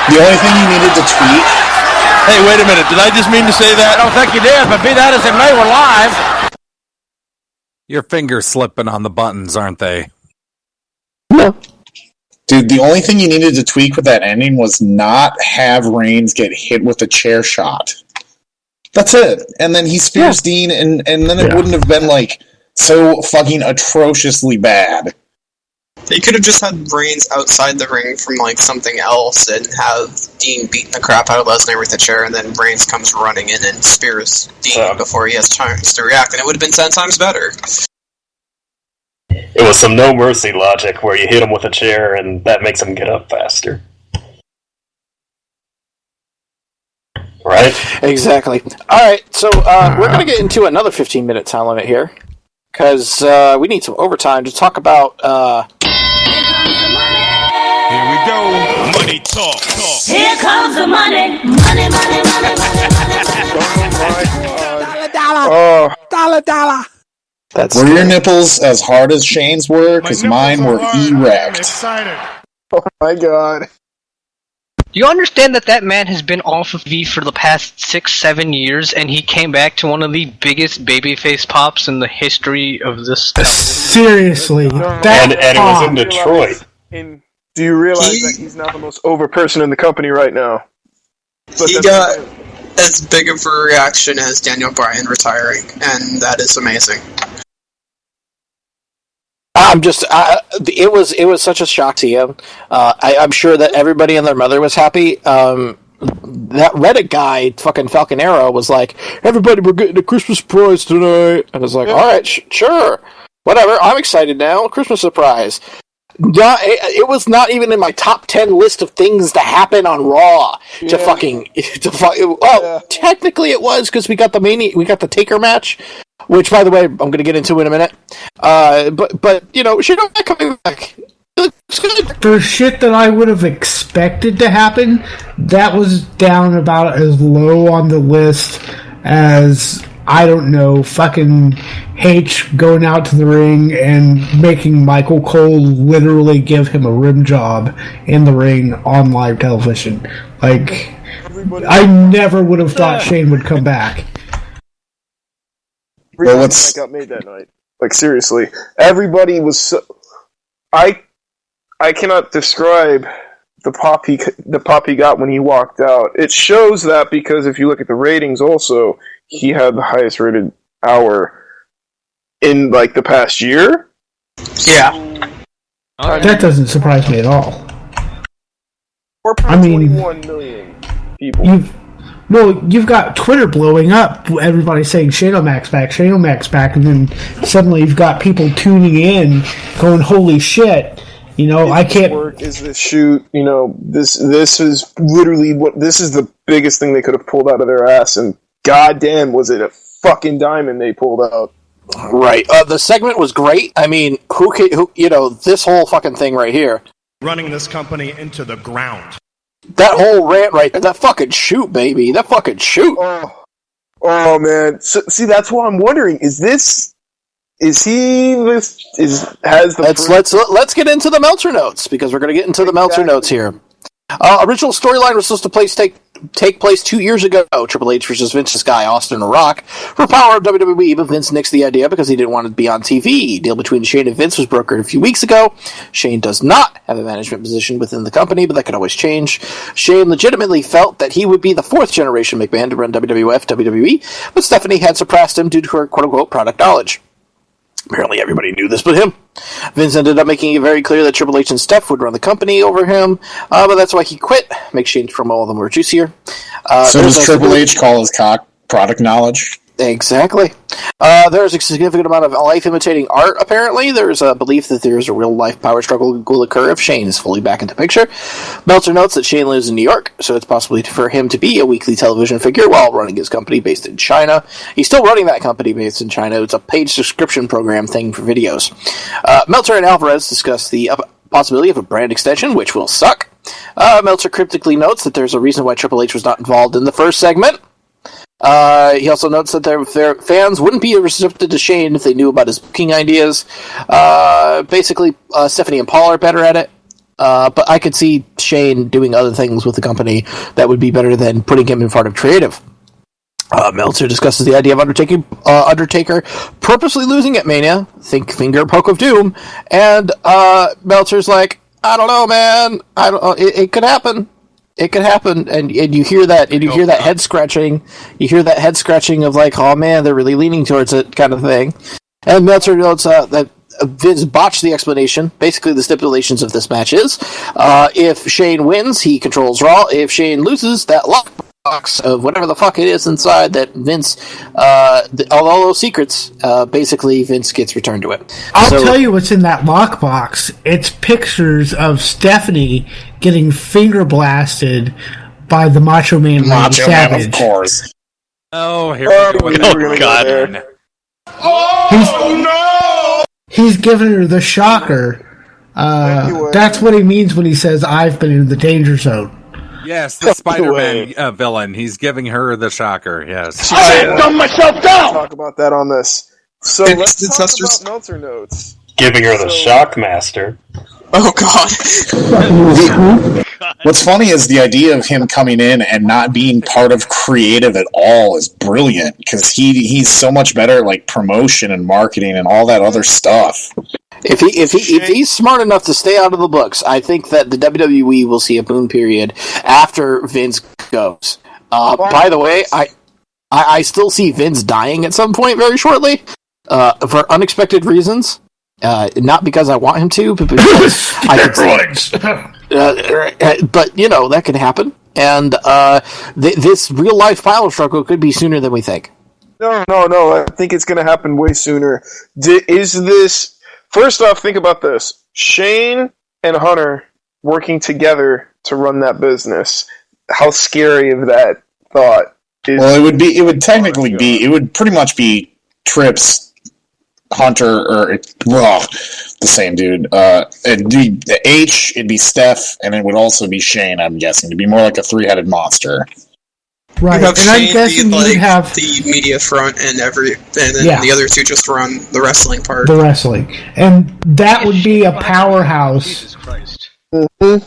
the only thing you needed to tweet. Hey, wait a minute. Did I just mean to say that? I don't think you did, but be that as it may, we're live. Your fingers slipping on the buttons, aren't they? No. Dude, the only thing you needed to tweak with that ending was not have Reigns get hit with a chair shot. That's it. And then he spears Dean, and then it wouldn't have been, like, so fucking atrociously bad. They could have just had Reigns outside the ring from, like, something else and have Dean beating the crap out of Lesnar with a chair, and then Reigns comes running in and spears Dean before he has chance to react, and it would have been 10 times better. It was some no mercy logic where you hit him with a chair and that makes him get up faster. Right? Exactly. Alright, so we're going to get into another 15-minute time limit here. Because we need some overtime to talk about... Here we go. Money talk. Here comes the money. Money, money, money, money, money. Dollar. That's were your nipples as hard as Shane's were? Because mine were erect. Excited. Oh my god. Do you understand that man has been off of V for the past 6-7 years, and he came back to one of the biggest babyface pops in the history of this? Seriously, and it was in Detroit. Do you realize that he's not the most over person in the company right now? But He got as big of a reaction as Daniel Bryan retiring, and that is amazing. it was such a shock to him. I'm sure that everybody and their mother was happy. That Reddit guy, fucking Falcon Arrow, was like, everybody, we're getting a Christmas surprise tonight. And I was like, alright, sure. Whatever, I'm excited now. Christmas surprise. It was not even in my top 10 list of things to happen on Raw. Technically it was, because we got the Taker match, which, by the way, I'm going to get into in a minute. But you know, shit not coming back. It looks good. For shit that I would have expected to happen, that was down about as low on the list as, I don't know, fucking H going out to the ring and making Michael Cole literally give him a rim job in the ring on live television. Like, I never would have thought Shane would come back. That got made that night. Like, seriously. Everybody was so... I cannot describe the pop he got when he walked out. It shows that because if you look at the ratings also, he had the highest rated hour in, like, the past year. Yeah. That doesn't surprise me at all. 4.21 million people. You've got Twitter blowing up. Everybody saying Shane O'Mac's back, and then suddenly you've got people tuning in, going, "Holy shit!" You know, I can't. Work is this shoot? You know, this is literally this is the biggest thing they could have pulled out of their ass, and goddamn, was it a fucking diamond they pulled out? Right. The segment was great. I mean, who this whole fucking thing right here, Running this company into the ground. that whole rant right there, that fucking shoot, baby, that fucking shoot. Oh man. So, see, that's why I'm wondering: let's get into the Meltzer notes, because we're going to get into the Meltzer notes here. Original storyline was supposed to take place 2 years ago. Triple H versus Vince's guy, Austin Rock, for power of WWE, but Vince nixed the idea because he didn't want to be on TV. Deal between Shane and Vince was brokered a few weeks ago. Shane does not have a management position within the company, but that could always change. Shane legitimately felt that he would be the fourth generation McMahon to run WWF, WWE, but Stephanie had surpassed him due to her quote-unquote product knowledge. Apparently everybody knew this but him. Vince ended up making it very clear that Triple H and Steph would run the company over him, but that's why he quit. Makes Shane's promo all the more juicier. So does Triple H call his cock product knowledge? Exactly. There's a significant amount of life-imitating art, apparently. There's a belief that there's a real-life power struggle that will occur if Shane is fully back into the picture. Meltzer notes that Shane lives in New York, so it's possible for him to be a weekly television figure while running his company based in China. He's still running that company based in China. It's a paid subscription program thing for videos. Meltzer and Alvarez discussed the possibility of a brand extension, which will suck. Meltzer cryptically notes that there's a reason why Triple H was not involved in the first segment. He also notes that their fans wouldn't be receptive to Shane if they knew about his booking ideas. Basically, Stephanie and Paul are better at it. But I could see Shane doing other things with the company that would be better than putting him in front of creative. Meltzer discusses the idea of Undertaker purposely losing at Mania. Think finger poke of doom. And Meltzer's like, I don't know, man. I don't. It could happen. It could happen. And you hear that. And you hear that head scratching. You hear that head scratching of like, oh man, they're really leaning towards it, kind of thing. And Meltzer notes that Vince botched the explanation. Basically, the stipulations of this match is, if Shane wins, he controls Raw. If Shane loses, that lockbox of whatever the fuck it is inside that Vince, all those secrets, basically Vince gets returned to it. I'll tell you what's in that lockbox. It's pictures of Stephanie getting finger blasted by the Macho Man Savage. Of course. Oh, here we go. Oh, God. He's giving her the shocker. That's what he means when he says, I've been in the danger zone. Yes, the Spider-Man villain. He's giving her the shocker, yes. I dumbed myself down! Talk about that on this. So let's talk about Meltzer notes. Giving her the Shockmaster. Oh, God. What's funny is the idea of him coming in and not being part of creative at all is brilliant, because he's so much better like promotion and marketing and all that other stuff. If he's smart enough to stay out of the books, I think that the WWE will see a boom period after Vince goes. By the way, I still see Vince dying at some point very shortly for unexpected reasons. Not because I want him to, but because I could see but, you know, that could happen. And this real-life power struggle could be sooner than we think. No. I think it's going to happen way sooner. Is this... First off, think about this. Shane and Hunter working together to run that business. How scary of that thought is... Well, it would pretty much be Trips... Hunter, or the same dude. It'd be the H, it'd be Steph, and it would also be Shane, I'm guessing. It'd be more like a three-headed monster. Right, and I'm guessing you'd have the media front and then the other two just run the wrestling part. The wrestling. And that would be a powerhouse. Jesus Christ. Mm-hmm.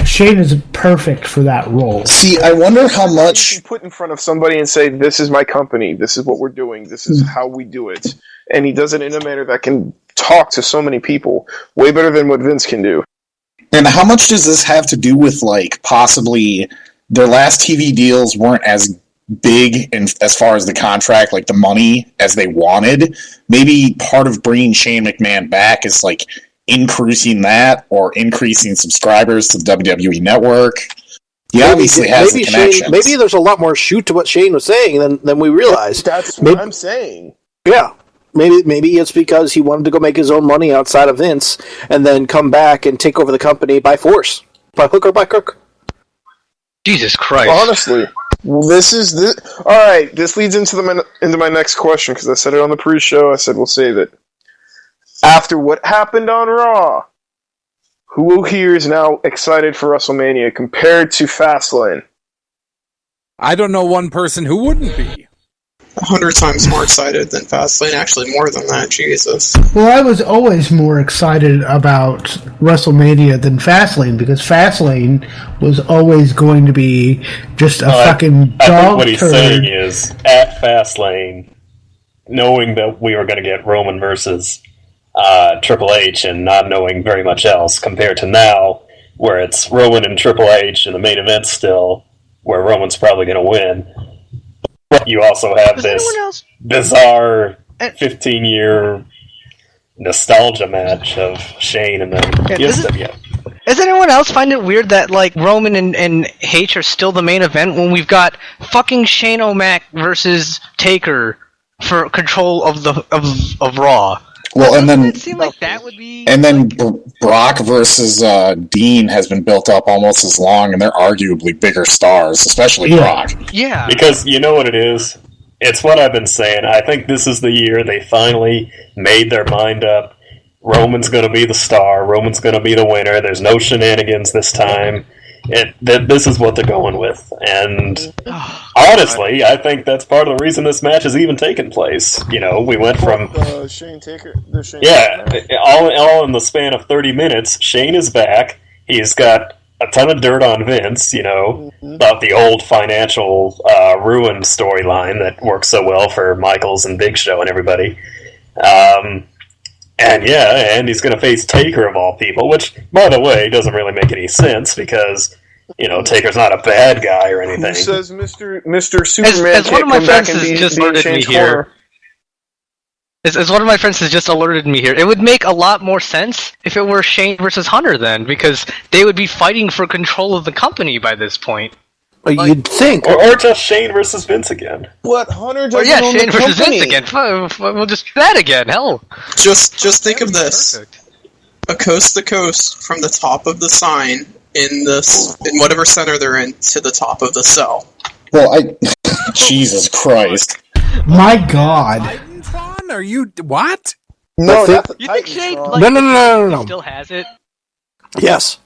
Shane is perfect for that role. See, I wonder how much... You put in front of somebody and say, this is my company, this is what we're doing, this is how we do it. And he does it in a manner that can talk to so many people, way better than what Vince can do. And how much does this have to do with, like, possibly their last TV deals weren't as big as far as the contract, like the money, as they wanted? Maybe part of bringing Shane McMahon back is, like, increasing that or increasing subscribers to the WWE Network. He obviously has the connections. Maybe there's a lot more shoot to what Shane was saying than we realized. That's what I'm saying. Yeah. Maybe it's because he wanted to go make his own money outside of Vince and then come back and take over the company by force. By hook or by crook. Jesus Christ. Honestly. Alright, this leads into my next question, because I said it on the pre-show. I said we'll save it. After what happened on Raw, who here is now excited for WrestleMania compared to Fastlane? I don't know one person who wouldn't be. 100 times more excited than Fastlane. Actually, more than that. Jesus. Well, I was always more excited about WrestleMania than Fastlane, because Fastlane was always going to be just a fucking dog I think what he's turd. saying is, at Fastlane, knowing that we were going to get Roman versus Triple H and not knowing very much else, compared to now, where it's Roman and Triple H in the main event still, where Roman's probably going to win. You also have this bizarre 15-year nostalgia match of Shane and then Does anyone else find it weird that like Roman and H are still the main event when we've got fucking Shane O'Mac versus Taker for control of Raw? Well, and then it seem like that would be. And then Brock versus Dean has been built up almost as long, and they're arguably bigger stars, especially Brock. Yeah, because you know what it is. It's what I've been saying. I think this is the year they finally made their mind up. Roman's going to be the star. Roman's going to be the winner. There's no shenanigans this time. This is what they're going with. And honestly, I think that's part of the reason this match has even taken place. You know, we went from... Shane Taker... all in the span of 30 minutes, Shane is back. He's got a ton of dirt on Vince, you know, about the old financial ruin storyline that works so well for Michaels and Big Show and everybody. And he's going to face Taker of all people, which, by the way, doesn't really make any sense because, you know, Taker's not a bad guy or anything. Who says Mr. Superman as one of my friends has just alerted me here. As one of my friends has just alerted me here, it would make a lot more sense if it were Shane versus Hunter then, because they would be fighting for control of the company by this point. You'd think. Or just Shane versus Vince again. What, Hunter doesn't own Shane the versus company. Vince again. We'll just do that again, hell. Just think of this. Perfect. A coast to coast from the top of the sign in whatever center they're in to the top of the cell. Well, Jesus Christ. My God. Titantron? Are you... What? No, you think Shane, No. still has it? Yes.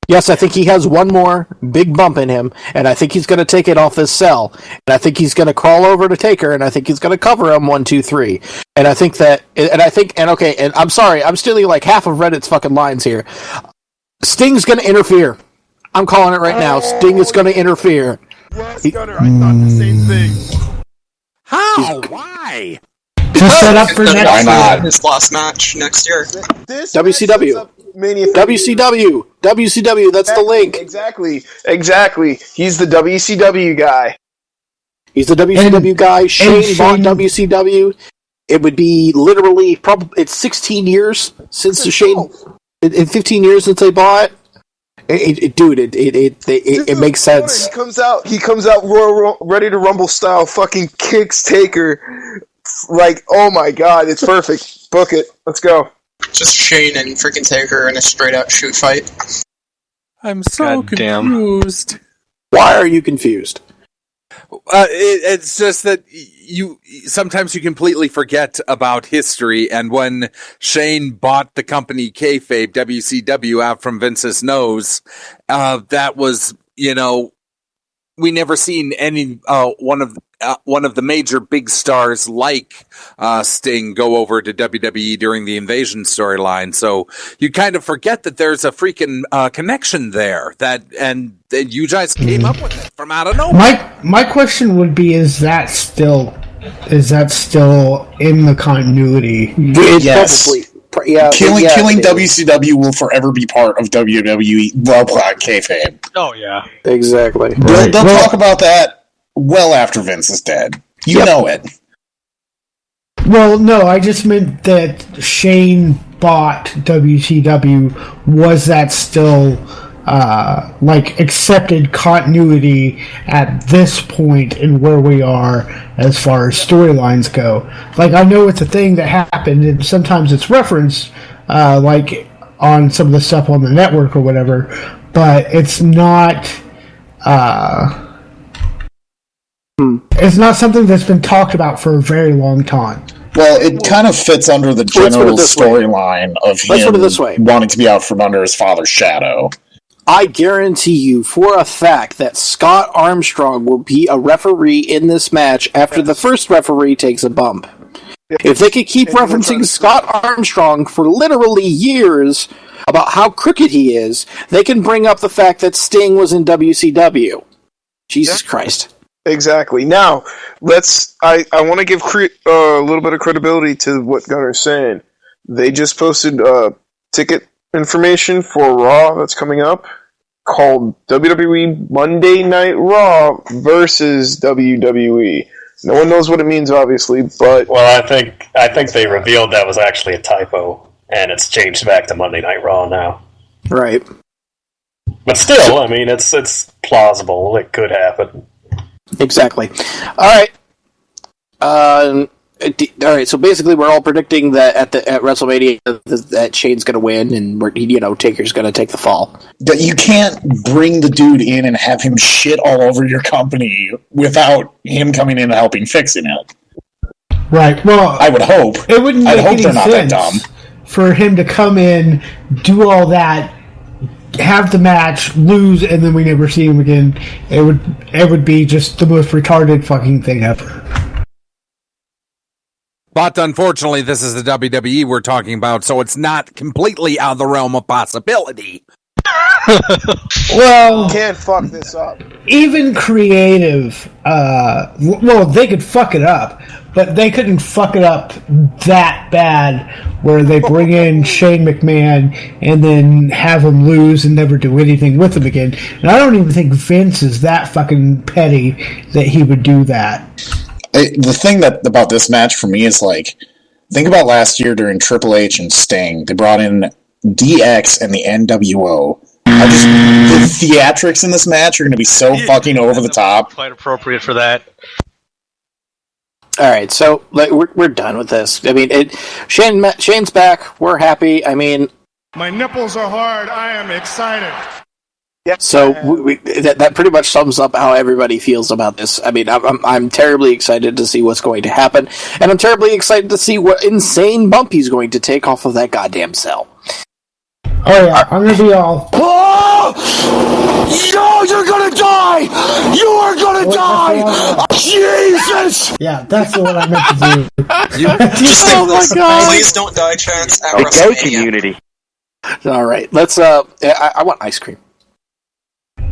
Yes, I think he has one more big bump in him, and I think he's going to take it off his cell. And I think he's going to crawl over to Taker, and I think he's going to cover him 1, 2, 3. And I think that, and I'm sorry, I'm stealing like half of Reddit's fucking lines here. Sting's going to interfere. I'm calling it right now. Sting is going to interfere. Yes, Gunner, I thought the same thing. How? Why? Just set up for next Why not? His last match next year. WCW. WCW, that's the link. Exactly. He's the WCW guy. He's the WCW guy. Shane bought WCW. It would be literally, it's 16 years since the Shane, in 15 years since they bought it. It makes sense. He comes out Royal Ready to Rumble style, fucking kicks Taker. Like, oh my God, it's perfect. Book it. Let's go. Just Shane and freaking Taker in a straight-out shoot fight. I'm so confused. Why are you confused? It's just that sometimes you completely forget about history, and when Shane bought the company kayfabe WCW out from Vince's nose, that was, we never seen any one of the major big stars like Sting go over to WWE during the Invasion storyline. So you kind of forget that there's a freaking connection there. And you guys came up with it from out of nowhere. My question would be: Is that still in the continuity? Yes. Probably. Killing WCW will forever be part of WWE kayfabe. Oh yeah, exactly. They'll talk about that well after Vince is dead. You know it. Well, no, I just meant that Shane bought WCW. Was that still accepted continuity at this point in where we are as far as storylines go? Like, I know it's a thing that happened, and sometimes it's referenced, on some of the stuff on the network or whatever, but it's not. It's not something that's been talked about for a very long time. Well, it kind of fits under the general storyline of him wanting to be out from under his father's shadow. I guarantee you for a fact that Scott Armstrong will be a referee in this match after the first referee takes a bump. If they could keep referencing Scott Armstrong for literally years about how crooked he is, they can bring up the fact that Sting was in WCW. Jesus Christ. Exactly. Now, I want to give a little bit of credibility to what Gunner's saying. They just posted ticket information for Raw that's coming up called WWE Monday Night Raw versus WWE. No one knows what it means, obviously, but... Well, I think they revealed that was actually a typo, and it's changed back to Monday Night Raw now. Right. But still, I mean, it's plausible. It could happen. Exactly. All right, so basically we're all predicting that at WrestleMania that Shane's going to win and Taker's going to take the fall. That you can't bring the dude in and have him shit all over your company without him coming in and helping fixing it. Right. Well, I would hope. It wouldn't make any they're not that sense dumb. for him to come in, do all that, have the match, lose, and then we never see him again. It would be just the most retarded fucking thing ever. But unfortunately, this is the WWE we're talking about, so it's not completely out of the realm of possibility. Well, can't fuck this up. Even creative, well, they could fuck it up, but they couldn't fuck it up that bad where they bring in Shane McMahon and then have him lose and never do anything with him again. And I don't even think Vince is that fucking petty that he would do that. The thing about this match for me is like, think about last year during Triple H and Sting. They brought in DX and the NWO. The theatrics in this match are going to be so fucking over the top. Quite appropriate for that. All right, so we're done with this. I mean, Shane's back. We're happy. I mean, my nipples are hard. I am excited. So that pretty much sums up how everybody feels about this. I mean, I'm terribly excited to see what's going to happen, and I'm terribly excited to see what insane bump he's going to take off of that goddamn cell. Oh yeah, I'm gonna be all. Oh! No, you're gonna die! You are gonna die! Jesus! Yeah, that's what I meant to do. Just think this. Please don't die, Chance. At The gay WrestleMania. community. All right, let's. I want ice cream.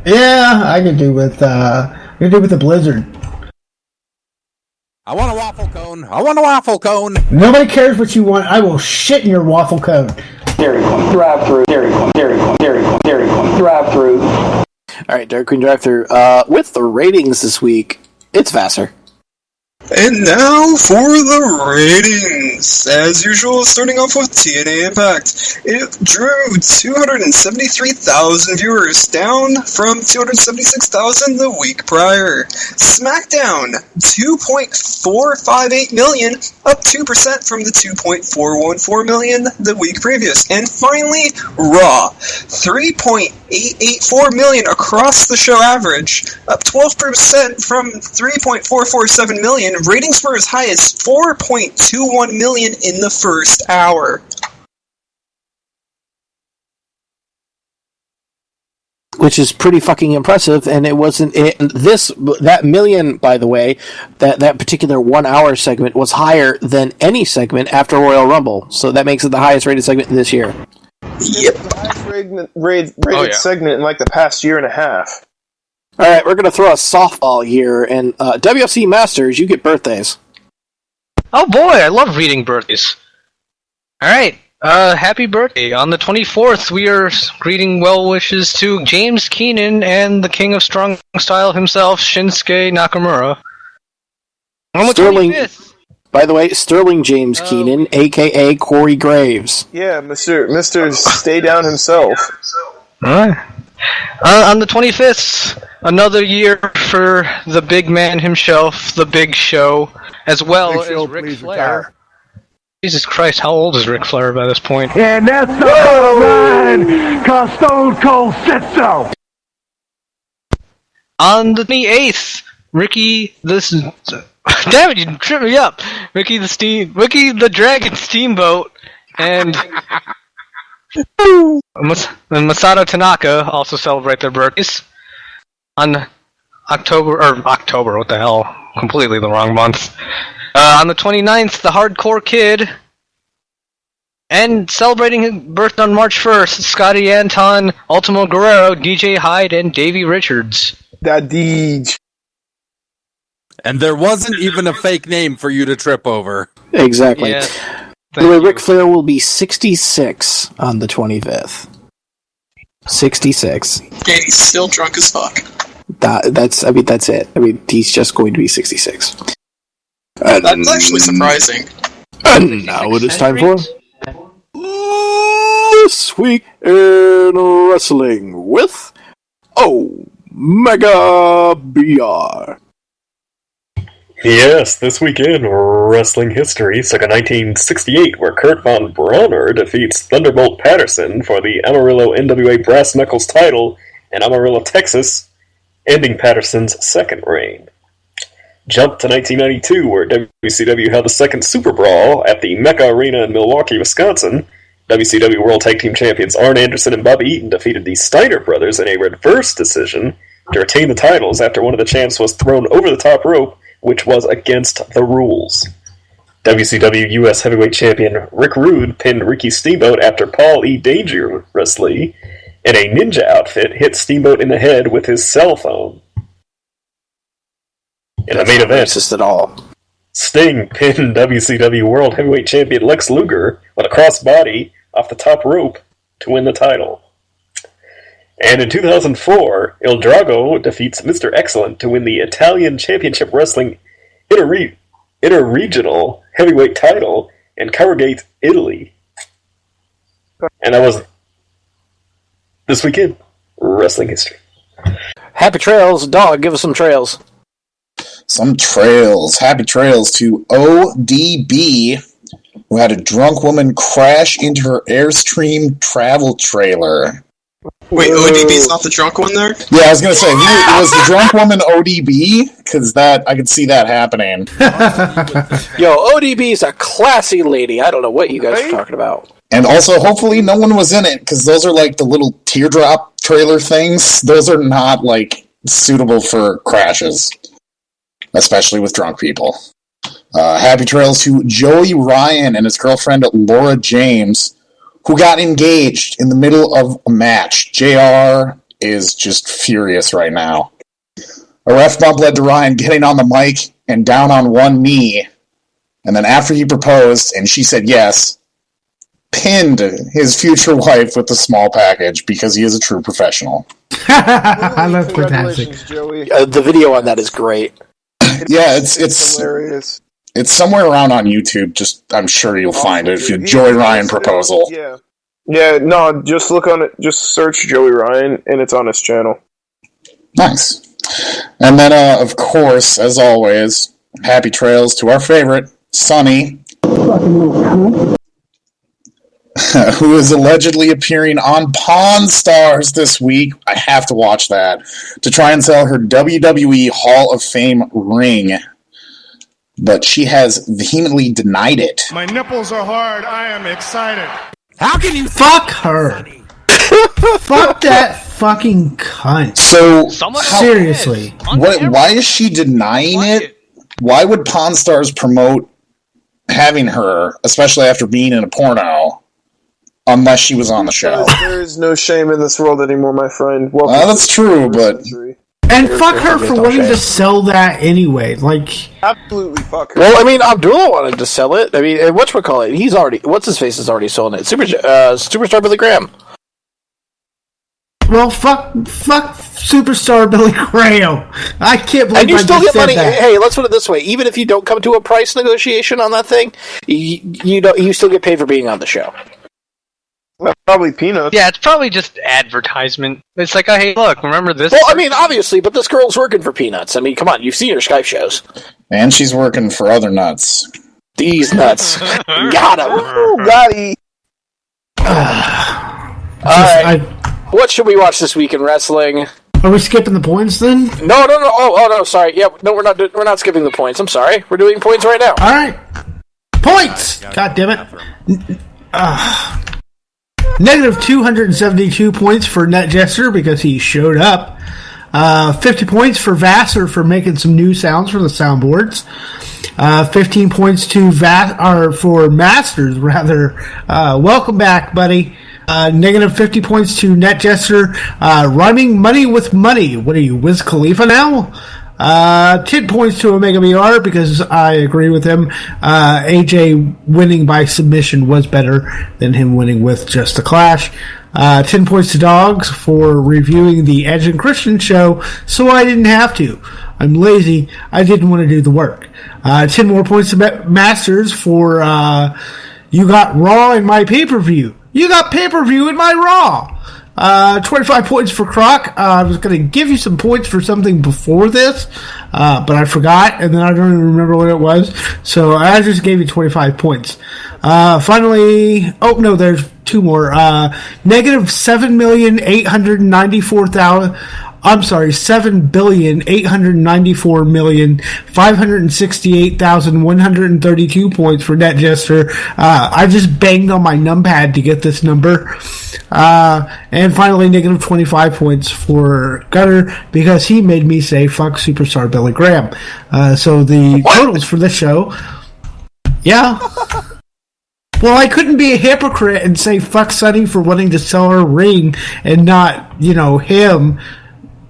Yeah, I could do with the Blizzard. I want a waffle cone. I want a waffle cone. Nobody cares what you want. I will shit in your waffle cone. Dairy Queen drive-through. Dairy Queen drive-through. All right, Dairy Queen drive-through. With the ratings this week, it's Vassar. And now for the ratings. As usual, starting off with TNA Impact. It drew 273,000 viewers, down from 276,000 the week prior. SmackDown, 2.458 million, up 2% from the 2.414 million the week previous. And finally, Raw, 3.884 million across the show average, up 12% from 3.447 million. Ratings were as high as 4.21 million in the first hour. Which is pretty fucking impressive, and it wasn't that million, by the way, that particular 1 hour segment was higher than any segment after Royal Rumble, so that makes it the highest rated segment this year. Yep. Highest rated segment in like the past year and a half. All right, we're going to throw a softball here, and WFC Masters, you get birthdays. Oh boy, I love reading birthdays. All right, happy birthday. On the 24th, we are greeting well wishes to James Keenan and the King of Strong Style himself, Shinsuke Nakamura. On the 25th. By the way, Sterling James Keenan, a.k.a. Corey Graves. Yeah, Mr. Stay Down himself. All right. On the 25th, another year for the big man himself, the Big Show, as well as Ric Flair. Jesus Christ, how old is Ric Flair by this point? And that's the bottom line, cause Stone Cold said so. On the 28th, Ricky damn it, you tripped me up. Ricky the Dragon Steamboat and Masato Tanaka also celebrate their birthdays on October, what the hell, completely the wrong month. On the 29th, the Hardcore Kid, and celebrating his birthday on March 1st, Scotty Anton, Ultimo Guerrero, DJ Hyde, and Davey Richards. That Deej. And there wasn't even a fake name for you to trip over. Exactly. Yeah. By the way, Ric Flair will be 66 on the 25th. 66. And he's still drunk as fuck. That's it. I mean, he's just going to be 66. That's actually surprising. And now it is time for This Week in Wrestling with Omega BR. Yes, this week in wrestling history, circa 1968, where Kurt Von Brauner defeats Thunderbolt Patterson for the Amarillo NWA Brass Knuckles title in Amarillo, Texas, ending Patterson's second reign. Jump to 1992, where WCW held a second Super Brawl at the Mecca Arena in Milwaukee, Wisconsin. WCW World Tag Team Champions Arn Anderson and Bobby Eaton defeated the Steiner brothers in a reverse decision to retain the titles after one of the champs was thrown over the top rope, which was against the rules. WCW U.S. Heavyweight Champion Rick Rude pinned Ricky Steamboat after Paul E. Dangerously, in a ninja outfit, hit Steamboat in the head with his cell phone. In the main event, at all. Sting pinned WCW World Heavyweight Champion Lex Luger with a crossbody off the top rope to win the title. And in 2004, Il Drago defeats Mr. Excellent to win the Italian Championship Wrestling Interregional Heavyweight title in Carrogate, Italy. And that was this weekend wrestling history. Happy trails, dog. Give us some trails. Some trails. Happy trails to ODB, who had a drunk woman crash into her Airstream travel trailer. Wait, ODB's not the drunk one there? Yeah, I was going to say, was the drunk woman ODB? Because I could see that happening. Yo, ODB's a classy lady. I don't know what you guys are talking about. And also, hopefully no one was in it, because those are like the little teardrop trailer things. Those are not, like, suitable for crashes. Especially with drunk people. Happy trails to Joey Ryan and his girlfriend Laura James, who got engaged in the middle of a match. JR is just furious right now. A ref bump led to Ryan getting on the mic and down on one knee. And then after he proposed, and she said yes, pinned his future wife with a small package because he is a true professional. That's fantastic. The video on that is great. Yeah, it's hilarious. It's somewhere around on YouTube. Just I'm sure you'll find it if you Joey Ryan proposal. Yeah. No, just look on it. Just search Joey Ryan, and it's on his channel. Nice. And then, of course, as always, happy trails to our favorite Sonny, who is allegedly appearing on Pawn Stars this week. I have to watch that to try and sell her WWE Hall of Fame ring. But she has vehemently denied it. My nipples are hard. I am excited. How can you fuck her? Fuck that fucking cunt. So seriously, why is she denying it? Why would Pawn Stars promote having her, especially after being in a porno, unless she was on the show? There is no shame in this world anymore, my friend. That's true, but... And fuck her for wanting to sell that anyway. Like, absolutely fuck her. Well, I mean, Abdullah wanted to sell it. I mean, whatchamacallit? He's already... What's-his-face is already selling it. Superstar Billy Graham. Well, fuck Superstar Billy Graham. I can't believe and you I still just get money. said that. Hey, let's put it this way: even if you don't come to a price negotiation on that thing, you still get paid for being on the show. Well, probably peanuts. Yeah, it's probably just advertisement. It's like, hey, look, remember this? Well, I mean, obviously, but this girl's working for peanuts. I mean, come on, you've seen her Skype shows. And she's working for other nuts. These nuts. Got him. Got he. Alright. What should we watch this week in wrestling? Are we skipping the points then? No. Oh, no, sorry. Yeah, no, we're not skipping the points. I'm sorry. We're doing points right now. Alright. Points! God damn it. Negative 272 points for Net Jester because he showed up. 50 points for Vassar for making some new sounds for the soundboards. 15 points to for Masters, rather. Welcome back, buddy. Negative 50 points to Net Jester. Rhyming money with money. What are you, Wiz Khalifa now? 10 points to Omega BR because I agree with him. AJ winning by submission was better than him winning with just a clash. 10 points to Dogs for reviewing the Edge and Christian show, so I didn't have to. I'm lazy. I didn't want to do the work. 10 more points to Masters for you got Raw in my pay-per-view. You got pay-per-view in my Raw. 25 points for Croc. I was going to give you some points for something before this, but I forgot, and then I don't even remember what it was. So I just gave you 25 points. Finally, there's two more. Negative 7,894,000. I'm sorry, 7,894,568,132 points for NetJester. I just banged on my numpad to get this number. And finally, negative 25 points for Gunner because he made me say fuck Superstar Billy Graham. So the totals for this show, yeah. Well, I couldn't be a hypocrite and say fuck Sunny for wanting to sell her ring and not, him.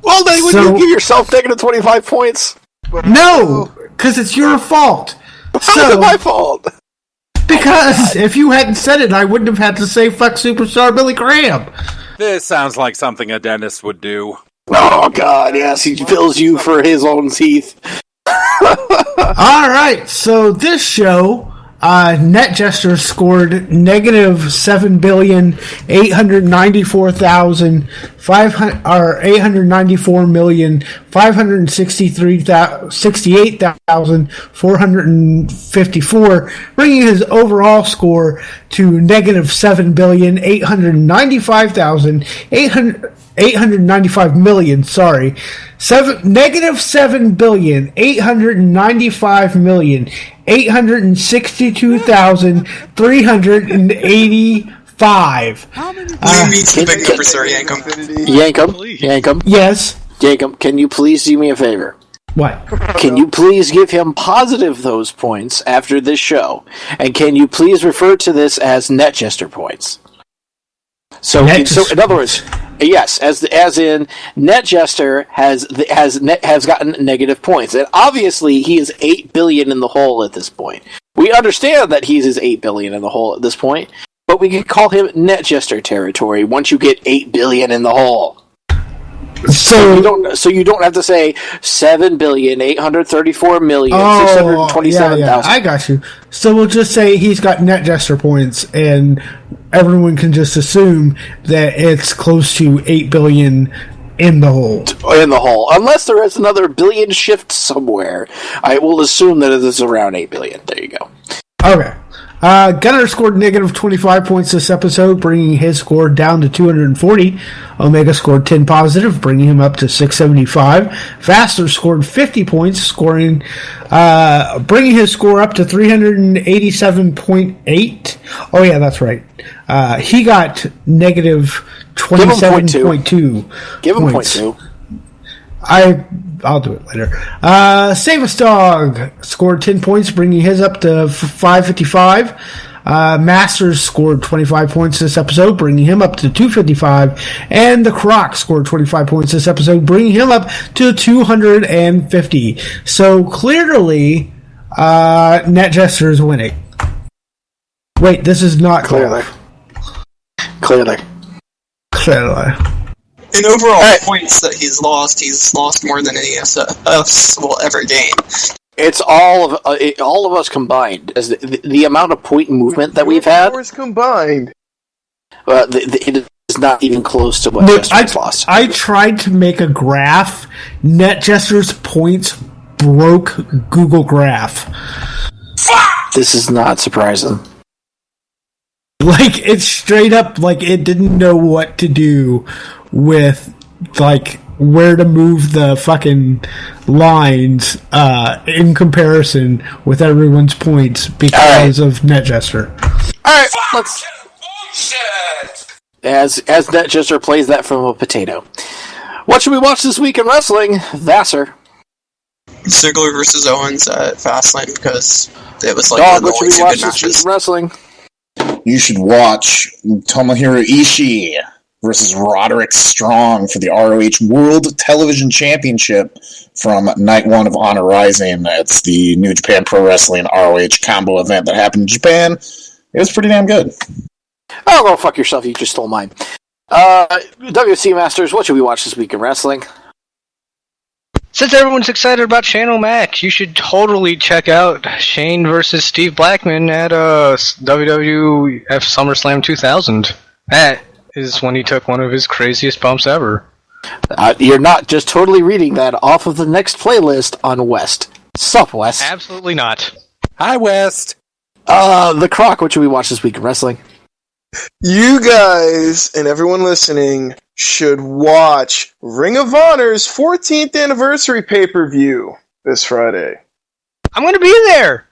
Well, then would you give yourself negative 25 points? No, because it's your fault. How is it my fault? Because if you hadn't said it, I wouldn't have had to say fuck Superstar Billy Graham. This sounds like something a dentist would do. Oh, God, yes, he bills you for his own teeth. All right, so this show, NetJester scored negative 894,564,454, bringing his overall score to negative 7,895,895 sorry. Negative 7,895,862,385. You mean some big numbers, sir, Yankum. Yankum? Yes? Yankum, can you please do me a favor? What? Can you please give him positive those points after this show? And can you please refer to this as NetJester points? So in other words, yes, as in NetJester has gotten negative points, and obviously he is 8 billion in the hole at this point. We understand that he's 8 billion in the hole at this point, but we can call him NetJester territory once you get 8 billion in the hole. So you don't have to say 7,834,627,000. Yeah, I got you. So we'll just say he's got NetJester points, and everyone can just assume that it's close to 8 billion in the hole. In the hole, unless there is another billion shift somewhere, I will assume that it is around 8 billion. There you go. Okay. Gunner scored negative 25 points this episode, bringing his score down to 240. Omega scored 10 positive, bringing him up to 675. Faster scored 50 points, bringing his score up to 387.8. Oh, yeah, that's right. He got negative 27.2. Give him 0.2. I'll do it later. Save Dog scored 10 points, bringing his up to 555. Masters scored 25 points this episode, bringing him up to 255. And the Croc scored 25 points this episode, bringing him up to 250. So clearly, NetJester is winning. Wait, this is not clearly. Clearly. In overall points that he's lost more than any of us will ever gain. It's all of us combined. As the amount of point movement that we've had. Hours combined. It is not even close to what Jester's lost. I tried to make a graph. NetJester's points broke Google Graph. This is not surprising. Like, it's straight up, like, it didn't know what to do with, like, where to move the fucking lines in comparison with everyone's points because of NetJester. Alright, let's... As NetJester plays that from a potato. What should we watch this week in wrestling? Vassar. Ziggler versus Owens at Fastlane, because it was like Dog, one of the only two good matches. Wrestling. You should watch Tomohiro Ishii versus Roderick Strong for the ROH World Television Championship from Night 1 of Honor Rising. It's the New Japan Pro Wrestling ROH combo event that happened in Japan. It was pretty damn good. Oh, go fuck yourself, you just stole mine. WC Masters, what should we watch this week in wrestling? Since everyone's excited about Shane O'Mac, you should totally check out Shane versus Steve Blackman at WWF SummerSlam 2000. That is when he took one of his craziest bumps ever. You're not just totally reading that off of the next playlist on West. Sup, West? Absolutely not. Hi, West. The Croc, what should we watch this week in wrestling? You guys and everyone listening should watch Ring of Honor's 14th anniversary pay-per-view this Friday. I'm going to be there.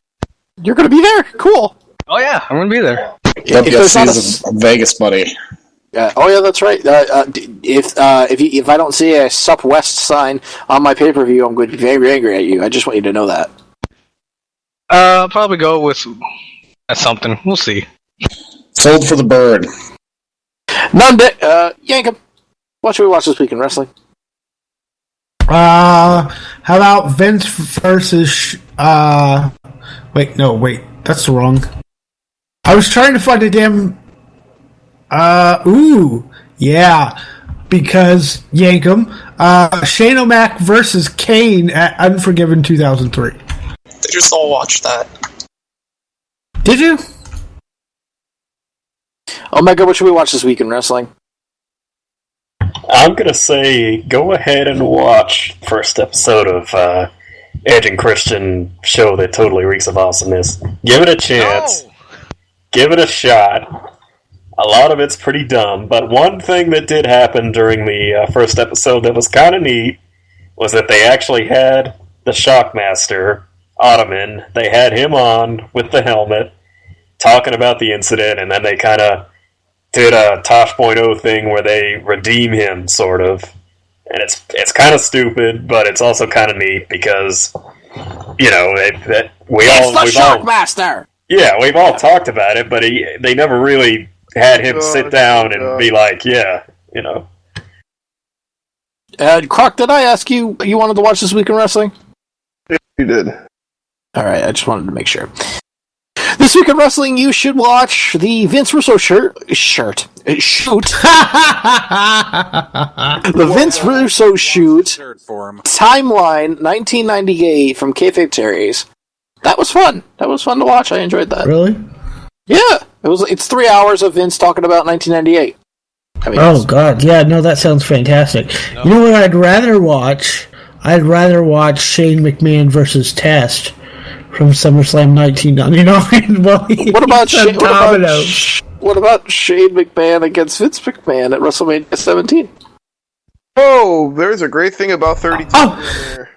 You're going to be there? Cool. Oh yeah, I'm going to be there. WFC is a Vegas, buddy. Oh yeah, that's right. If I don't see a Sup West sign on my pay-per-view, I'm going to be very angry at you. I just want you to know that. I'll probably go with something. We'll see. Sold for the bird. Yank him. What should we watch this week in wrestling? How about Vince versus... Wait, that's wrong. I was trying to find a damn... because Yankum, Shane O'Mac versus Kane at Unforgiven 2003. They just all watched that. Did you? Omega, what should we watch this week in wrestling? I'm gonna say go ahead and watch first episode of Edge and Christian show that totally reeks of awesomeness. Give it a chance. No. Give it a shot. A lot of it's pretty dumb, but one thing that did happen during the first episode that was kind of neat was that they actually had the Shockmaster, Ottoman, they had him on with the helmet, talking about the incident, and then they kind of did a Tosh.0 thing where they redeem him, sort of. And it's kind of stupid, but it's also kind of neat because, you know, we've Shockmaster! We've all talked about it, but they never really had him sit down and be like, yeah, you know. Croc, did I ask you wanted to watch this week in wrestling? Yeah, you did. Alright, I just wanted to make sure. This week in wrestling, you should watch the Vince Russo shoot. The Vince Russo shoot timeline 1998 from Kayfabe Series. That was fun. That was fun to watch. I enjoyed that. Really? Yeah. It's 3 hours of Vince talking about 1998. God. Yeah, no, that sounds fantastic. No. You know what I'd rather watch? I'd rather watch Shane McMahon versus Test from SummerSlam 1999. What about Shane McMahon against Vince McMahon at WrestleMania 17? Oh, there's a great thing about 32 there.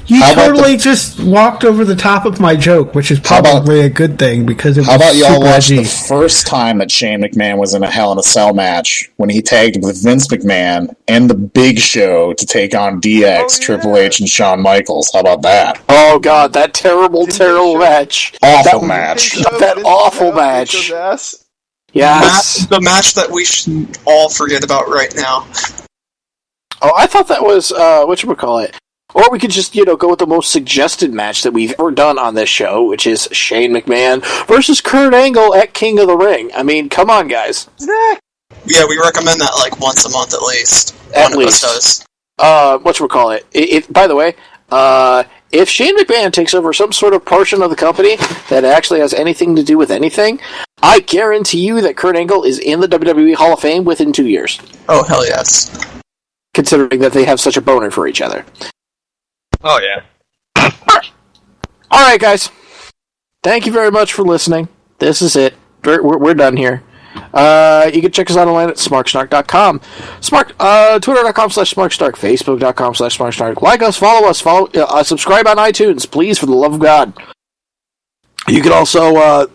You totally just walked over the top of my joke, which is probably a good thing because it was. How about y'all watch edgy. the first time that Shane McMahon was in a Hell in a Cell match when he tagged with Vince McMahon and the Big Show to take on DX, Triple H, and Shawn Michaels? How about that? Oh God, that terrible match! Awful match! That awful match! Yes, the match that we should all forget about right now. Oh, I thought that was whatchamacallit. Or we could just, go with the most suggested match that we've ever done on this show, which is Shane McMahon versus Kurt Angle at King of the Ring. I mean, come on, guys. Yeah, we recommend that like once a month at least. At least. Whatchamacallit. By the way, if Shane McMahon takes over some sort of portion of the company that actually has anything to do with anything, I guarantee you that Kurt Angle is in the WWE Hall of Fame within 2 years. Oh, hell yes. Considering that they have such a boner for each other. Oh, yeah. Alright, guys. Thank you very much for listening. This is it. We're done here. You can check us out online at smarksnark.com. Twitter.com/smarksnark. Facebook.com/smarksnark. Like us, follow us, subscribe on iTunes, please, for the love of God. You can also,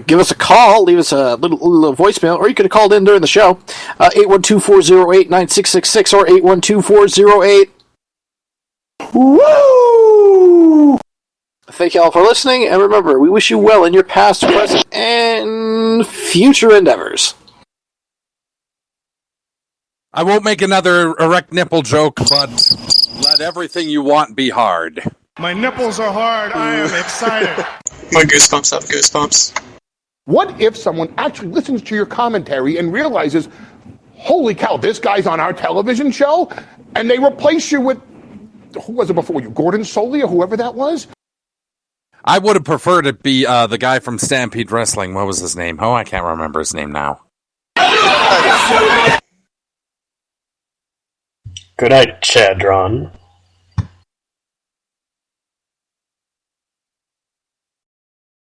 give us a call, leave us a little voicemail, or you could have called in during the show. 812-408-9666 or 812-408 Woo! Thank you all for listening, and remember, we wish you well in your past, present, and future endeavors. I won't make another erect nipple joke, but let everything you want be hard. My nipples are hard. I am excited. My goosebumps have goosebumps. What if someone actually listens to your commentary and realizes, holy cow, this guy's on our television show, and they replace you with, who was it before you, Gordon Soley or whoever that was? I would have preferred it be the guy from Stampede Wrestling. What was his name? Oh, I can't remember his name now. Good night, Chadron.